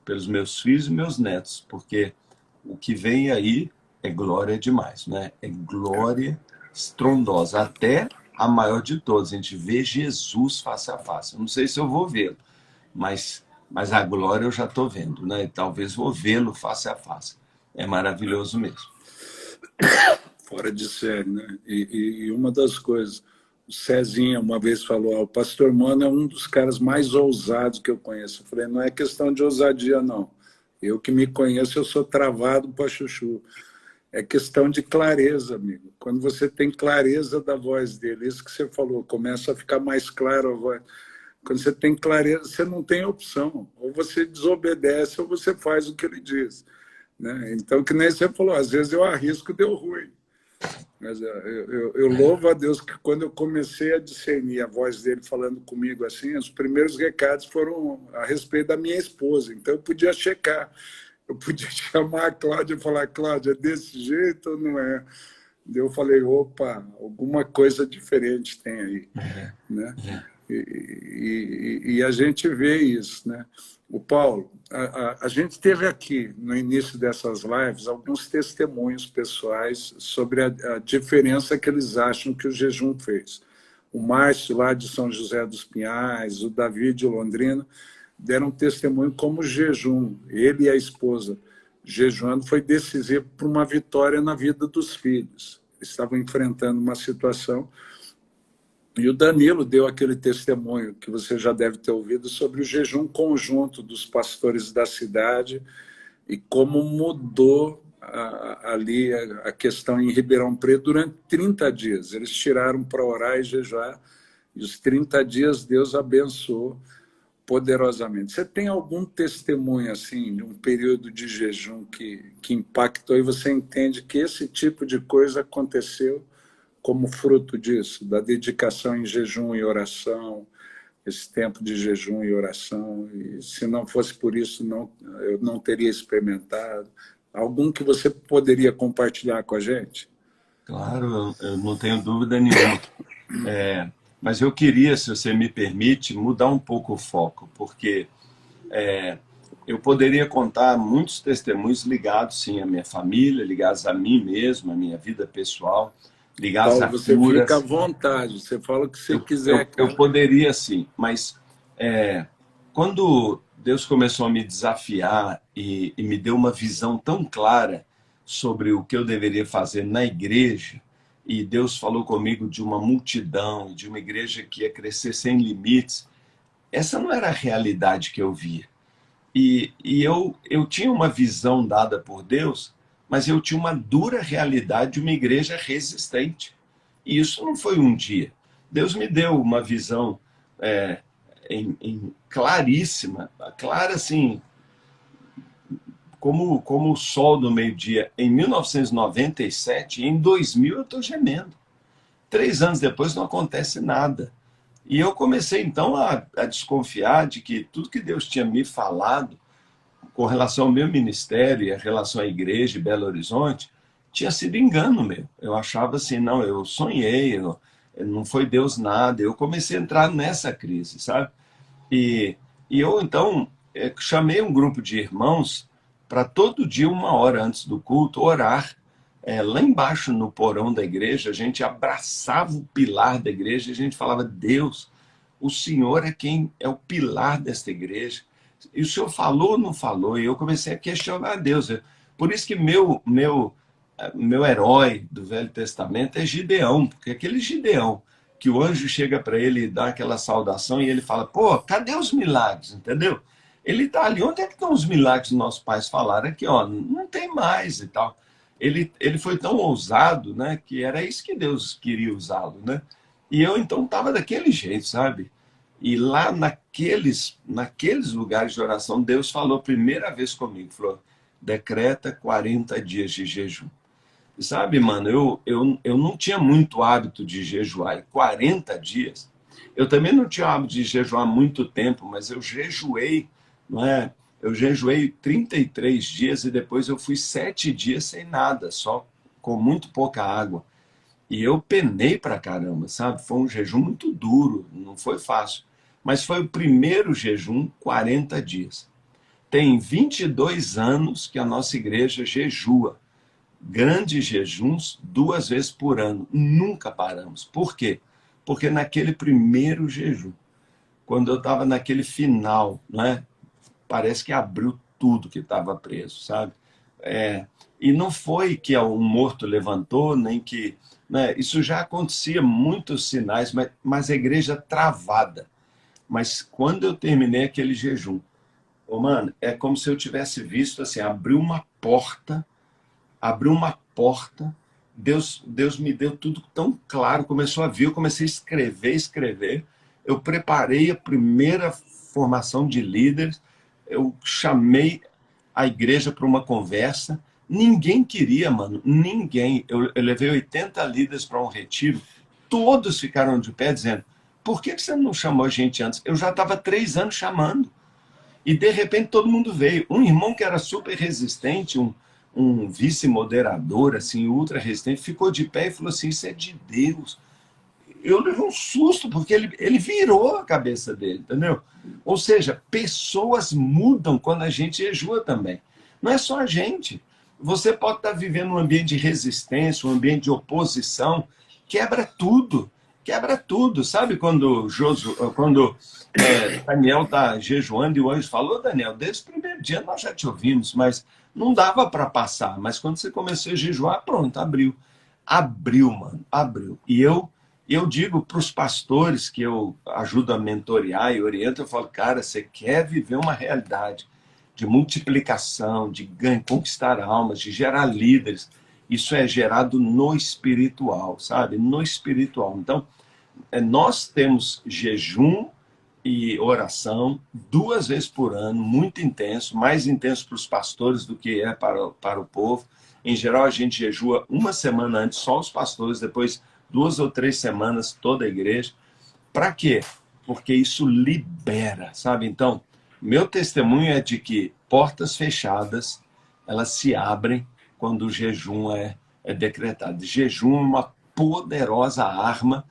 pelos meus filhos e meus netos, porque o que vem aí é glória demais, né? É glória estrondosa, até a maior de todas. A gente vê Jesus face a face. Eu não sei se eu vou vê-lo, mas a glória eu já estou vendo, né? E talvez vou vê-lo face a face. É maravilhoso mesmo. Fora de série, né? E uma das coisas, o Cezinha uma vez falou, o pastor Mano é um dos caras mais ousados que eu conheço. Eu falei, não é questão de ousadia, não. Eu que me conheço, eu sou travado para chuchu. É questão de clareza, amigo. Quando você tem clareza da voz dele, isso que você falou, começa a ficar mais claro a voz. Quando você tem clareza, você não tem opção. Ou você desobedece ou você faz o que ele diz. Né? Então, que nem você falou, às vezes eu arrisco, deu ruim. Mas eu louvo a Deus que quando eu comecei a discernir a voz dele falando comigo assim, os primeiros recados foram a respeito da minha esposa. Então eu podia checar, eu podia chamar a Cláudia e falar, Cláudia, é desse jeito ou não é? Eu falei, opa, alguma coisa diferente tem aí. Né? E a gente vê isso. Né? O Paulo, a gente teve aqui, no início dessas lives, alguns testemunhos pessoais sobre a diferença que eles acham que o jejum fez. O Márcio, lá de São José dos Pinhais, o Davi de Londrina, deram testemunho como o jejum, ele e a esposa, jejuando, foi decisivo para uma vitória na vida dos filhos. Eles estavam enfrentando uma situação. E o Danilo deu aquele testemunho que você já deve ter ouvido sobre o jejum conjunto dos pastores da cidade e como mudou ali a questão em Ribeirão Preto durante 30 dias. Eles tiraram para orar e jejuar, e os 30 dias Deus abençoou poderosamente. Você tem algum testemunho assim de um período de jejum que impactou e você entende que esse tipo de coisa aconteceu como fruto disso, da dedicação em jejum e oração, esse tempo de jejum e oração, e se não fosse por isso, eu não teria experimentado. Algum que você poderia compartilhar com a gente? Claro, eu não tenho dúvida nenhuma. Mas eu queria, se você me permite, mudar um pouco o foco, porque eu poderia contar muitos testemunhos ligados, sim, à minha família, ligados a mim mesmo, à minha vida pessoal, ligados Paulo, a você fica à curas. vontade, você fala o que você Eu, quiser, eu, cara. eu poderia, sim, mas quando Deus começou a me desafiar e me deu uma visão tão clara sobre o que eu deveria fazer na igreja, e Deus falou comigo de uma multidão, de uma igreja que ia crescer sem limites, essa não era a realidade que eu via. E eu tinha uma visão dada por Deus, mas eu tinha uma dura realidade de uma igreja resistente. E isso não foi um dia. Deus me deu uma visão claríssima, clara assim, como o sol do meio-dia. Em 1997, em 2000 eu estou gemendo. 3 anos depois não acontece nada. E eu comecei então a desconfiar de que tudo que Deus tinha me falado com relação ao meu ministério e a relação à igreja de Belo Horizonte, tinha sido engano meu. Eu achava assim, não, eu sonhei, não foi Deus nada. Eu comecei a entrar nessa crise, sabe? E eu, então, chamei um grupo de irmãos para todo dia, 1 hora antes do culto, orar. Lá embaixo, no porão da igreja, a gente abraçava o pilar da igreja e a gente falava, Deus, o Senhor é quem é o pilar desta igreja. E o Senhor falou ou não falou? E eu comecei a questionar a Deus. Por isso que meu herói do Velho Testamento é Gideão, porque aquele Gideão que o anjo chega para ele e dá aquela saudação e ele fala, pô, cadê os milagres, entendeu? Ele está ali, onde é que estão os milagres que nossos pais falaram? Aqui, ó, não tem mais e tal. Ele foi tão ousado, né, que era isso que Deus queria usá-lo, né? E eu então estava daquele jeito, sabe? E lá naqueles lugares de oração, Deus falou a primeira vez comigo, falou, decreta 40 dias de jejum. Sabe, mano, eu não tinha muito hábito de jejuar. E 40 dias, eu também não tinha hábito de jejuar muito tempo, mas eu jejuei, não é? Eu jejuei 33 dias e depois eu fui 7 dias sem nada, só com muito pouca água. E eu penei pra caramba, sabe? Foi um jejum muito duro, não foi fácil. Mas foi o primeiro jejum, 40 dias. Tem 22 anos que a nossa igreja jejua. Grandes jejuns 2 vezes por ano. Nunca paramos. Por quê? Porque naquele primeiro jejum, quando eu estava naquele final, né, parece que abriu tudo que estava preso, sabe? E não foi que um morto levantou, nem que... Né, isso já acontecia, muitos sinais, mas a igreja travada. Mas quando eu terminei aquele jejum, mano, é como se eu tivesse visto assim, abriu uma porta, Deus me deu tudo tão claro, começou a vir, eu comecei a escrever, eu preparei a primeira formação de líderes, eu chamei a igreja para uma conversa, ninguém queria, mano, ninguém. Eu levei 80 líderes para um retiro, todos ficaram de pé dizendo, por que você não chamou a gente antes? Eu já estava 3 anos chamando. E, de repente, todo mundo veio. Um irmão que era super resistente, um vice-moderador, assim, ultra resistente, ficou de pé e falou assim, isso é de Deus. Eu levei um susto, porque ele virou a cabeça dele, entendeu? Ou seja, pessoas mudam quando a gente jejua também. Não é só a gente. Você pode estar vivendo um ambiente de resistência, um ambiente de oposição, quebra tudo. Quebra tudo. Sabe quando Daniel está jejuando e o anjo falou, Daniel, desde o primeiro dia nós já te ouvimos, mas não dava para passar. Mas quando você começou a jejuar, pronto, abriu. Abriu, mano, abriu. E eu digo para os pastores que eu ajudo a mentorear e oriento, eu falo, cara, você quer viver uma realidade de multiplicação, de ganho, conquistar almas, de gerar líderes, isso é gerado no espiritual, sabe? No espiritual. Então, nós temos jejum e oração 2 vezes por ano, muito intenso, mais intenso para os pastores do que é para o povo. Em geral, a gente jejua 1 semana antes, só os pastores, depois 2 ou 3 semanas, toda a igreja. Para quê? Porque isso libera, sabe? Então, meu testemunho é de que portas fechadas, elas se abrem quando o jejum é decretado. Jejum é uma poderosa arma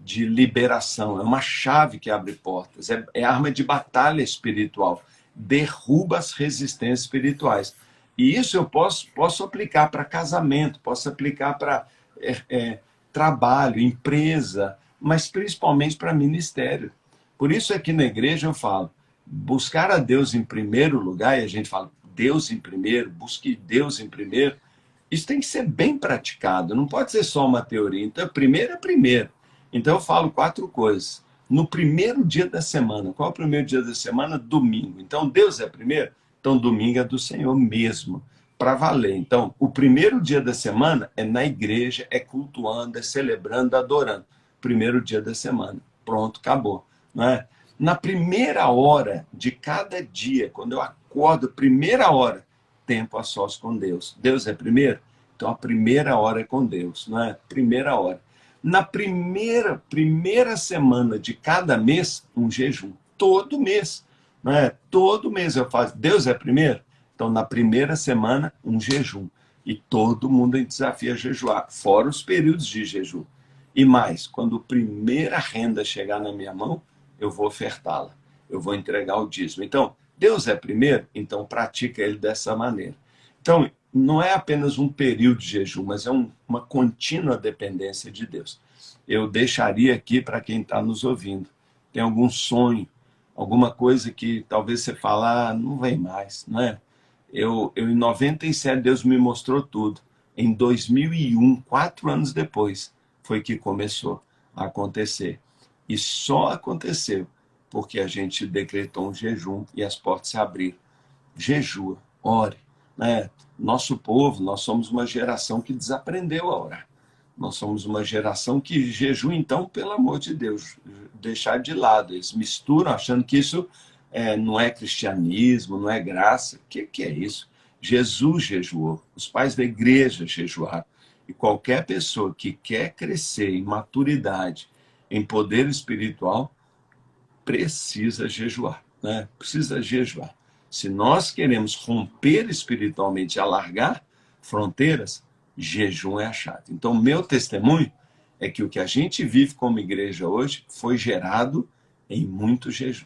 de liberação, é uma chave que abre portas, é arma de batalha espiritual, derruba as resistências espirituais. E isso eu posso aplicar para casamento, posso aplicar para trabalho, empresa, mas principalmente para ministério. Por isso aqui na igreja eu falo, buscar a Deus em primeiro lugar, e a gente fala, Deus em primeiro, busque Deus em primeiro, isso tem que ser bem praticado, não pode ser só uma teoria. Então, primeiro é primeiro. Então eu falo 4 coisas. No primeiro dia da semana, qual é o primeiro dia da semana? Domingo. Então Deus é primeiro? Então domingo é do Senhor mesmo, para valer. Então, o primeiro dia da semana é na igreja, é cultuando, é celebrando, adorando. Primeiro dia da semana. Pronto, acabou. Não é? Na primeira hora de cada dia, quando eu acordo, primeira hora, tempo a sós com Deus. Deus é primeiro? Então a primeira hora é com Deus, não é? Primeira hora. Na primeira semana de cada mês, um jejum. Todo mês. Não é? Todo mês eu faço. Deus é primeiro? Então, na primeira semana, um jejum. E todo mundo desafia a jejuar, fora os períodos de jejum. E mais, quando a primeira renda chegar na minha mão, eu vou ofertá-la. Eu vou entregar o dízimo. Então, Deus é primeiro? Então, pratica ele dessa maneira. Então, não é apenas um período de jejum, mas é uma contínua dependência de Deus. Eu deixaria aqui para quem está nos ouvindo. Tem algum sonho, alguma coisa que talvez você fale, não vem mais, não é? Eu em 97, Deus me mostrou tudo. Em 2001, 4 anos depois, foi que começou a acontecer. E só aconteceu porque a gente decretou um jejum e as portas se abriram. Jejua, ore. Né? Nosso povo, nós somos uma geração que desaprendeu a orar. Nós somos uma geração que jejua, então, pelo amor de Deus, deixar de lado. Eles misturam achando que isso não é cristianismo, não é graça. O que é isso? Jesus jejuou, os pais da igreja jejuaram. E qualquer pessoa que quer crescer em maturidade, em poder espiritual, precisa jejuar, né? Precisa jejuar. Se nós queremos romper espiritualmente, alargar fronteiras, jejum é a chave. Então, meu testemunho é que o que a gente vive como igreja hoje foi gerado em muito jejum.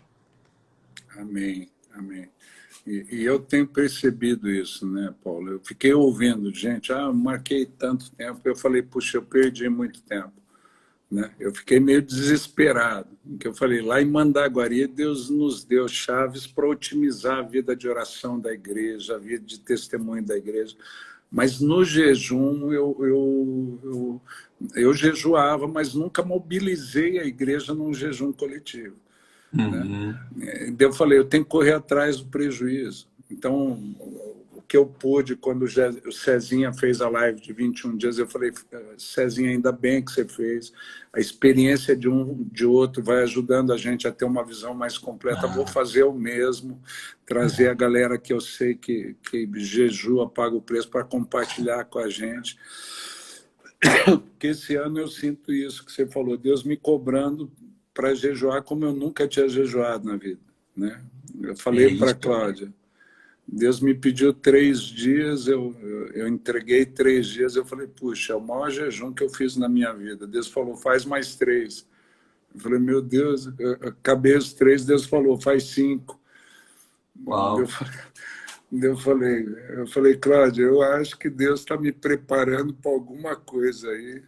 Amém, amém. E eu tenho percebido isso, né, Paulo? Eu fiquei ouvindo gente, eu marquei tanto tempo, eu falei, puxa, eu perdi muito tempo. Né? Eu fiquei meio desesperado, porque eu falei, lá em Mandaguari, Deus nos deu chaves para otimizar a vida de oração da igreja, a vida de testemunho da igreja, mas no jejum eu jejuava, mas nunca mobilizei a igreja num jejum coletivo. Né? Eu falei, eu tenho que correr atrás do prejuízo. Então, que eu pude, quando o Cezinha fez a live de 21 dias, eu falei, Cezinha, ainda bem que você fez. A experiência de um, de outro, vai ajudando a gente a ter uma visão mais completa. Vou fazer o mesmo, trazer a galera que eu sei que jejua, paga o preço, para compartilhar com a gente. Porque esse ano eu sinto isso que você falou, Deus me cobrando para jejuar como eu nunca tinha jejuado na vida, né? Eu falei para a Cláudia, Deus me pediu 3 dias, eu entreguei 3 dias, eu falei, puxa, é o maior jejum que eu fiz na minha vida. Deus falou, faz mais 3. Eu falei, meu Deus, eu acabei os 3, Deus falou, faz 5. Uau. Eu falei, Cláudia, eu acho que Deus está me preparando para alguma coisa aí.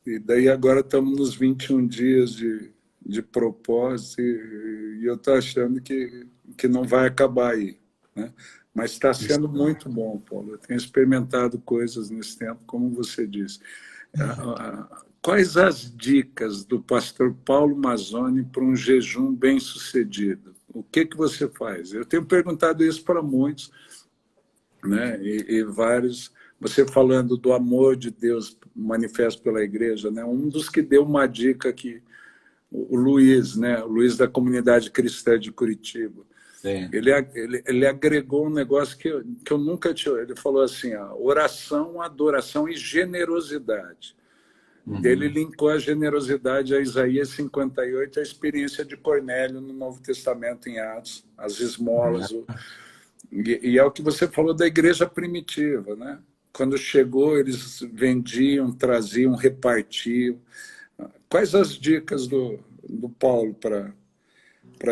E daí agora estamos nos 21 dias de propósito e eu estou achando que não vai acabar aí, né? Mas está sendo muito bom, Paulo. Eu tenho experimentado coisas nesse tempo, como você disse. Quais as dicas do pastor Paulo Mazzoni para um jejum bem-sucedido? O que você faz? Eu tenho perguntado isso para muitos, né? E vários, você falando do amor de Deus manifesto pela igreja, né? Um dos que deu uma dica aqui, o Luiz, né? O Luiz da Comunidade Cristã de Curitiba. Ele agregou um negócio que eu nunca tinha. Ele falou assim: oração, adoração e generosidade. Ele linkou a generosidade a Isaías 58, a experiência de Cornélio no Novo Testamento, em Atos, as esmolas. E é o que você falou da igreja primitiva, né? Quando chegou, eles vendiam, traziam, repartiam. Quais as dicas do Paulo para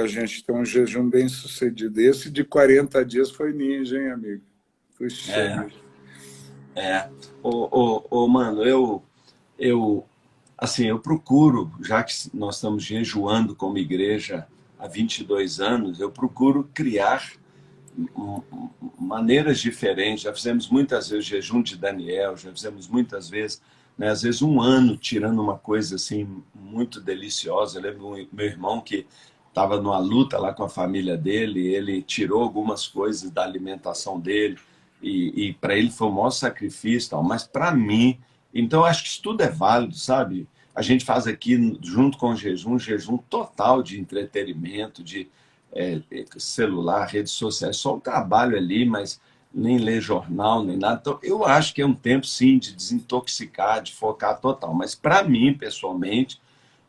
a gente ter um jejum bem sucedido? Esse de 40 dias foi ninja, hein, amigo? Puxa. Mano, assim, eu procuro, já que nós estamos jejuando como igreja há 22 anos, eu procuro criar maneiras diferentes. Já fizemos muitas vezes jejum de Daniel, já fizemos muitas vezes, né, às vezes um ano tirando uma coisa assim muito deliciosa. Eu lembro meu irmão que estava numa luta lá com a família dele, ele tirou algumas coisas da alimentação dele e para ele foi o maior sacrifício, tal. Mas para mim, então eu acho que isso tudo é válido, sabe? A gente faz aqui, junto com o jejum total de entretenimento, de celular, redes sociais, só o trabalho ali, mas nem ler jornal, nem nada. Então, eu acho que é um tempo, sim, de desintoxicar, de focar total. Mas, para mim, pessoalmente,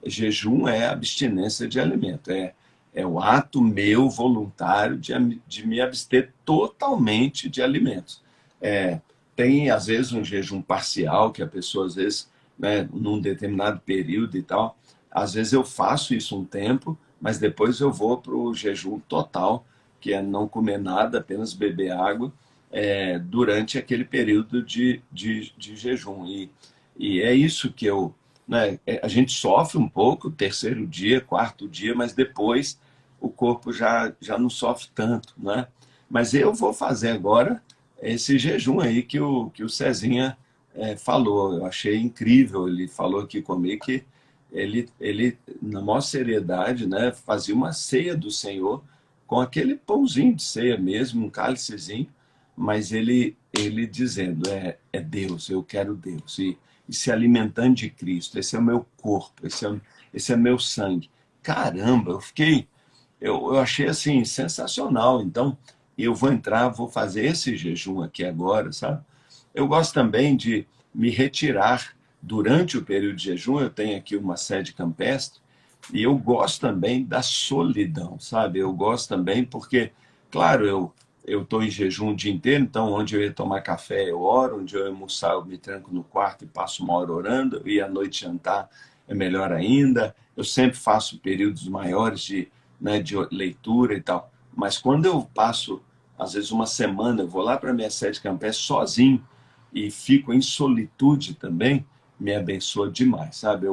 jejum é abstinência de alimento. É o ato meu voluntário de me abster totalmente de alimentos. Tem, às vezes, um jejum parcial, que a pessoa, às vezes, né, num determinado período e tal, às vezes eu faço isso um tempo, mas depois eu vou para o jejum total, que é não comer nada, apenas beber água, durante aquele período de jejum. E é isso que né, a gente sofre um pouco, terceiro dia, quarto dia, mas depois o corpo já não sofre tanto, né? Mas eu vou fazer agora esse jejum aí que o Cezinha falou. Eu achei incrível, ele falou aqui comigo que ele, na maior seriedade, né, fazia uma ceia do Senhor com aquele pãozinho de ceia mesmo, um cálicezinho, mas ele dizendo, é Deus, eu quero Deus, e se alimentando de Cristo, esse é o meu corpo, esse é meu sangue. Caramba, eu achei assim, sensacional. Então, eu vou entrar, vou fazer esse jejum aqui agora, sabe? Eu gosto também de me retirar durante o período de jejum. Eu tenho aqui uma sede campestre e eu gosto também da solidão, sabe? Eu gosto também porque, claro, eu estou em jejum o dia inteiro, então onde eu ia tomar café eu oro, onde eu ia almoçar eu me tranco no quarto e passo uma hora orando, e à noite jantar é melhor ainda. Eu sempre faço períodos maiores de leitura e tal, mas quando eu passo, às vezes uma semana, eu vou lá para a minha sede campestre sozinho e fico em solitude também, me abençoa demais, sabe?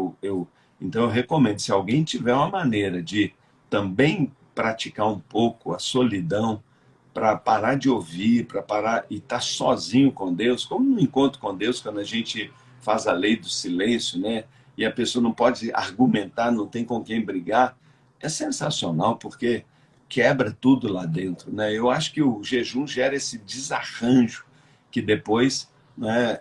Então eu recomendo, se alguém tiver uma maneira de também praticar um pouco a solidão, para parar de ouvir, para parar e estar sozinho com Deus, como no encontro com Deus, quando a gente faz a lei do silêncio, né? E a pessoa não pode argumentar, não tem com quem brigar, é sensacional, porque quebra tudo lá dentro, né? Eu acho que o jejum gera esse desarranjo que depois, né,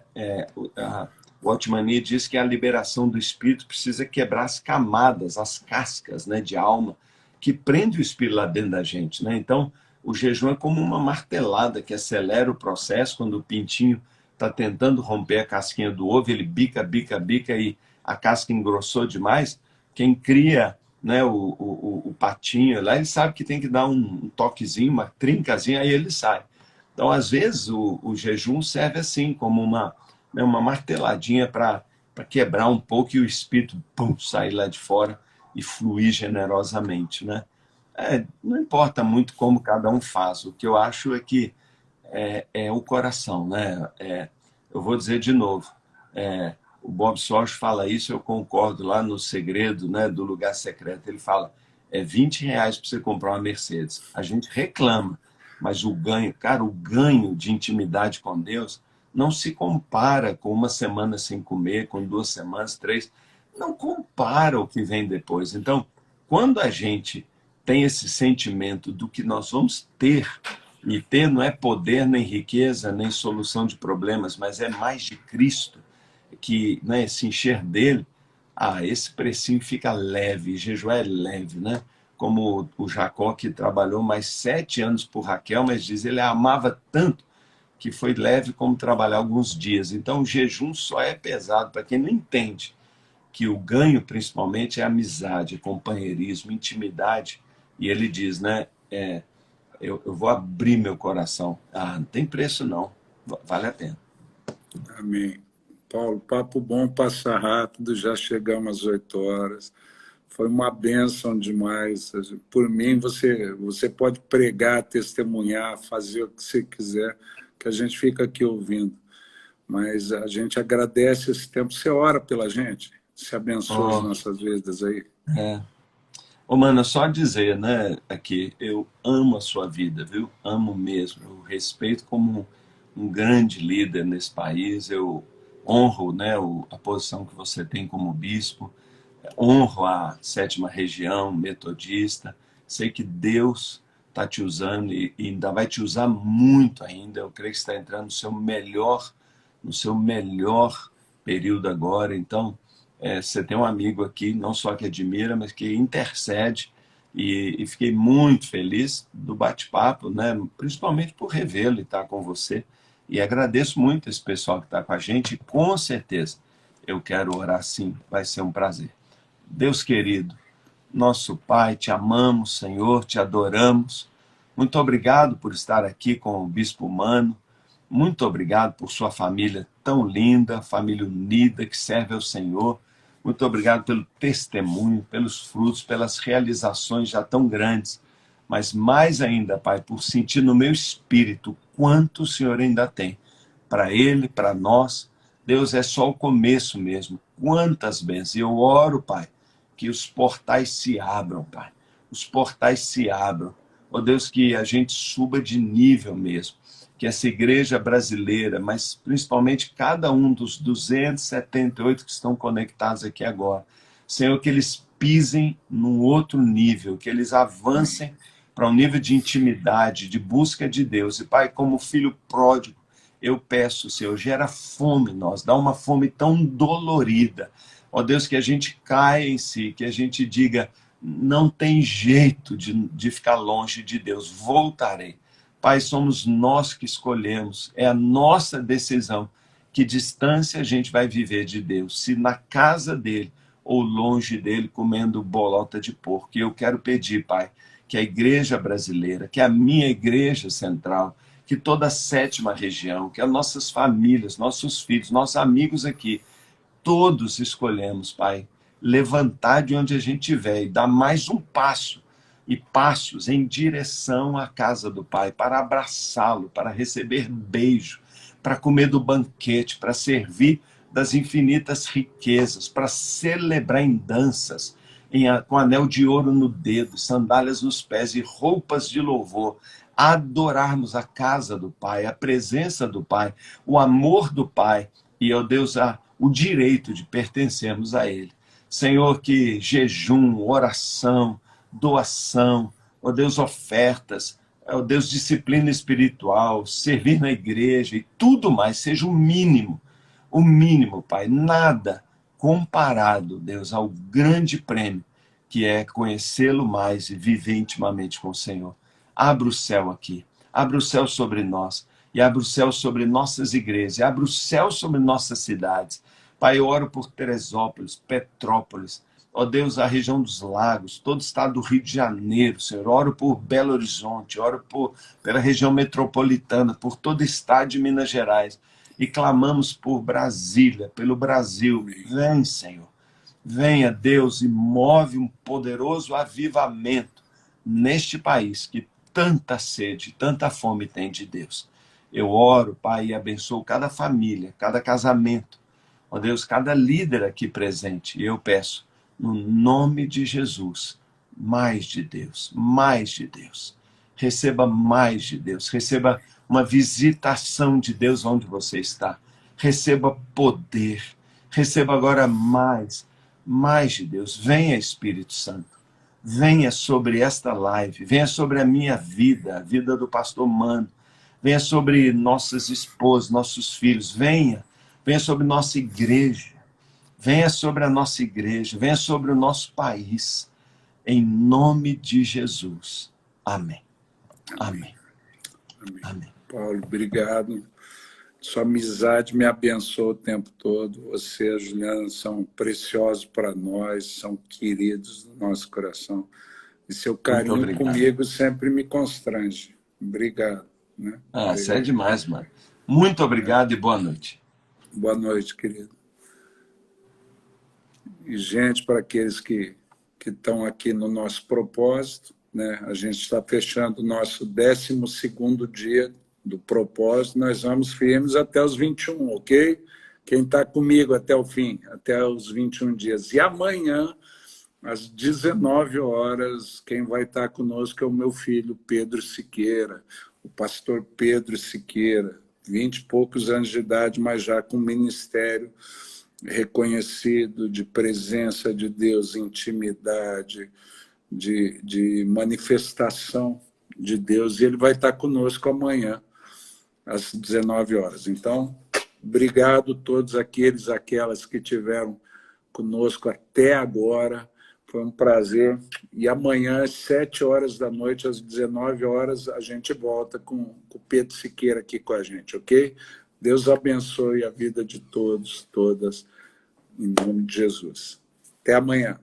o Otmani diz que a liberação do espírito precisa quebrar as camadas, as cascas, né, de alma que prende o espírito lá dentro da gente, né? Então, o jejum é como uma martelada que acelera o processo. Quando o pintinho está tentando romper a casquinha do ovo, ele bica, bica, bica e a casca engrossou demais. Quem cria, né, o patinho lá, ele sabe que tem que dar um toquezinho, uma trincazinha, aí ele sai. Então, às vezes, o jejum serve assim, como uma marteladinha para quebrar um pouco e o espírito sair lá de fora e fluir generosamente, né? Não importa muito como cada um faz, o que eu acho é que é o coração, né? Eu vou dizer de novo, o Bob Sorge fala isso, eu concordo, lá no Segredo, né, do Lugar Secreto, ele fala, R$ 20 para você comprar uma Mercedes. A gente reclama, mas o ganho, cara, o ganho de intimidade com Deus não se compara com uma semana sem comer, com 2 semanas, 3, não compara o que vem depois. Então, quando a gente tem esse sentimento do que nós vamos ter, e ter não é poder, nem riqueza, nem solução de problemas, mas é mais de Cristo, que, né, se encher dele, esse precinho fica leve, jejuar é leve, né? Como o Jacó, que trabalhou mais 7 anos por Raquel, mas diz ele amava tanto que foi leve como trabalhar alguns dias. Então o jejum só é pesado para quem não entende que o ganho principalmente é amizade, companheirismo, intimidade. E ele diz, né, eu vou abrir meu coração. Não tem preço não, vale a pena. Amém. Paulo, papo bom, passa rápido, já chegamos às 8 horas. Foi uma bênção demais. Por mim, você pode pregar, testemunhar, fazer o que você quiser, que a gente fica aqui ouvindo. Mas a gente agradece esse tempo. Você ora pela gente, se abençoa as nossas vidas aí. Mano, só dizer, né, aqui, eu amo a sua vida, viu? Amo mesmo. Eu respeito como um grande líder nesse país. Eu honro, né, a posição que você tem como bispo. Honro a 7ª Região Metodista. Sei que Deus está te usando e ainda vai te usar muito ainda. Eu creio que está entrando no seu melhor período agora. Então, você tem um amigo aqui, não só que admira, mas que intercede. E fiquei muito feliz do bate-papo, né? Principalmente por revê-lo e estar com você. E agradeço muito esse pessoal que está com a gente. E com certeza eu quero orar sim, vai ser um prazer. Deus querido, nosso Pai, te amamos, Senhor, te adoramos. Muito obrigado por estar aqui com o Bispo Mano. Muito obrigado por sua família tão linda, família unida, que serve ao Senhor. Muito obrigado pelo testemunho, pelos frutos, pelas realizações já tão grandes. Mas mais ainda, Pai, por sentir no meu espírito quanto o Senhor ainda tem. Para Ele, para nós, Deus, é só o começo mesmo. Quantas bênçãos. E eu oro, Pai, que os portais se abram, Pai. Os portais se abram. Ó Deus, que a gente suba de nível mesmo. Que essa igreja brasileira, mas principalmente cada um dos 278 que estão conectados aqui agora, Senhor, que eles pisem num outro nível, que eles avancem para um nível de intimidade, de busca de Deus. E, Pai, como filho pródigo, eu peço, Senhor, gera fome em nós, dá uma fome tão dolorida. Ó Deus, que a gente caia em si, que a gente diga, não tem jeito de ficar longe de Deus, voltarei. Pai, somos nós que escolhemos, é a nossa decisão que distância a gente vai viver de Deus, se na casa dele ou longe dele comendo bolota de porco. E eu quero pedir, Pai, que a igreja brasileira, que a minha igreja central, que toda a 7ª Região, que as nossas famílias, nossos filhos, nossos amigos aqui, todos escolhemos, Pai, levantar de onde a gente estiver e dar mais um passo, e passos em direção à casa do Pai, para abraçá-lo, para receber beijo, para comer do banquete, para servir das infinitas riquezas, para celebrar em danças, com anel de ouro no dedo, sandálias nos pés e roupas de louvor, adorarmos a casa do Pai, a presença do Pai, o amor do Pai e, ó Deus, o direito de pertencermos a Ele. Senhor, que jejum, oração, doação, ó Deus, ofertas, ó Deus, disciplina espiritual, servir na igreja e tudo mais, seja o mínimo, Pai, nada comparado, Deus, ao grande prêmio que é conhecê-lo mais e viver intimamente com o Senhor. Abra o céu aqui, abra o céu sobre nós, e abra o céu sobre nossas igrejas, e abra o céu sobre nossas cidades. Pai, eu oro por Teresópolis, Petrópolis, ó Deus, a região dos lagos, todo o estado do Rio de Janeiro, Senhor. Oro por Belo Horizonte, oro pela região metropolitana, por todo o estado de Minas Gerais. E clamamos por Brasília, pelo Brasil. Vem, Senhor. Venha, Deus, e move um poderoso avivamento neste país que tanta sede, tanta fome tem de Deus. Eu oro, Pai, e abençoo cada família, cada casamento. Ó Deus, cada líder aqui presente. E eu peço, no nome de Jesus, mais de Deus, mais de Deus. Receba mais de Deus, receba uma visitação de Deus onde você está. Receba poder, receba agora mais de Deus. Venha, Espírito Santo, venha sobre esta live, venha sobre a minha vida, a vida do pastor Mano, venha sobre nossas esposas, nossos filhos, venha sobre nossa igreja, venha sobre a nossa igreja, venha sobre o nosso país, em nome de Jesus. Amém. Amém. Amém. Amém. Paulo, obrigado. Sua amizade me abençoa o tempo todo. Você e a Juliana são preciosos para nós, são queridos do nosso coração. E seu carinho comigo sempre me constrange. Obrigado. Né? Você é demais, mano. Muito obrigado e boa noite. Boa noite, querido. E, gente, para aqueles que estão aqui no nosso propósito, né? A gente está fechando o nosso 12º dia do propósito, nós vamos firmes até os 21, ok? Quem está comigo até o fim, até os 21 dias. E amanhã, às 19 horas, quem vai estar conosco é o meu filho, Pedro Siqueira, o pastor Pedro Siqueira, 20 e poucos anos de idade, mas já com ministério reconhecido de presença de Deus, intimidade, de manifestação de Deus. E ele vai estar conosco amanhã, às 19 horas. Então, obrigado a todos aquelas que tiveram conosco até agora. Foi um prazer. E amanhã, às 7 horas da noite, às 19 horas, a gente volta com o Pedro Siqueira aqui com a gente, ok? Deus abençoe a vida de todos, todas, em nome de Jesus. Até amanhã.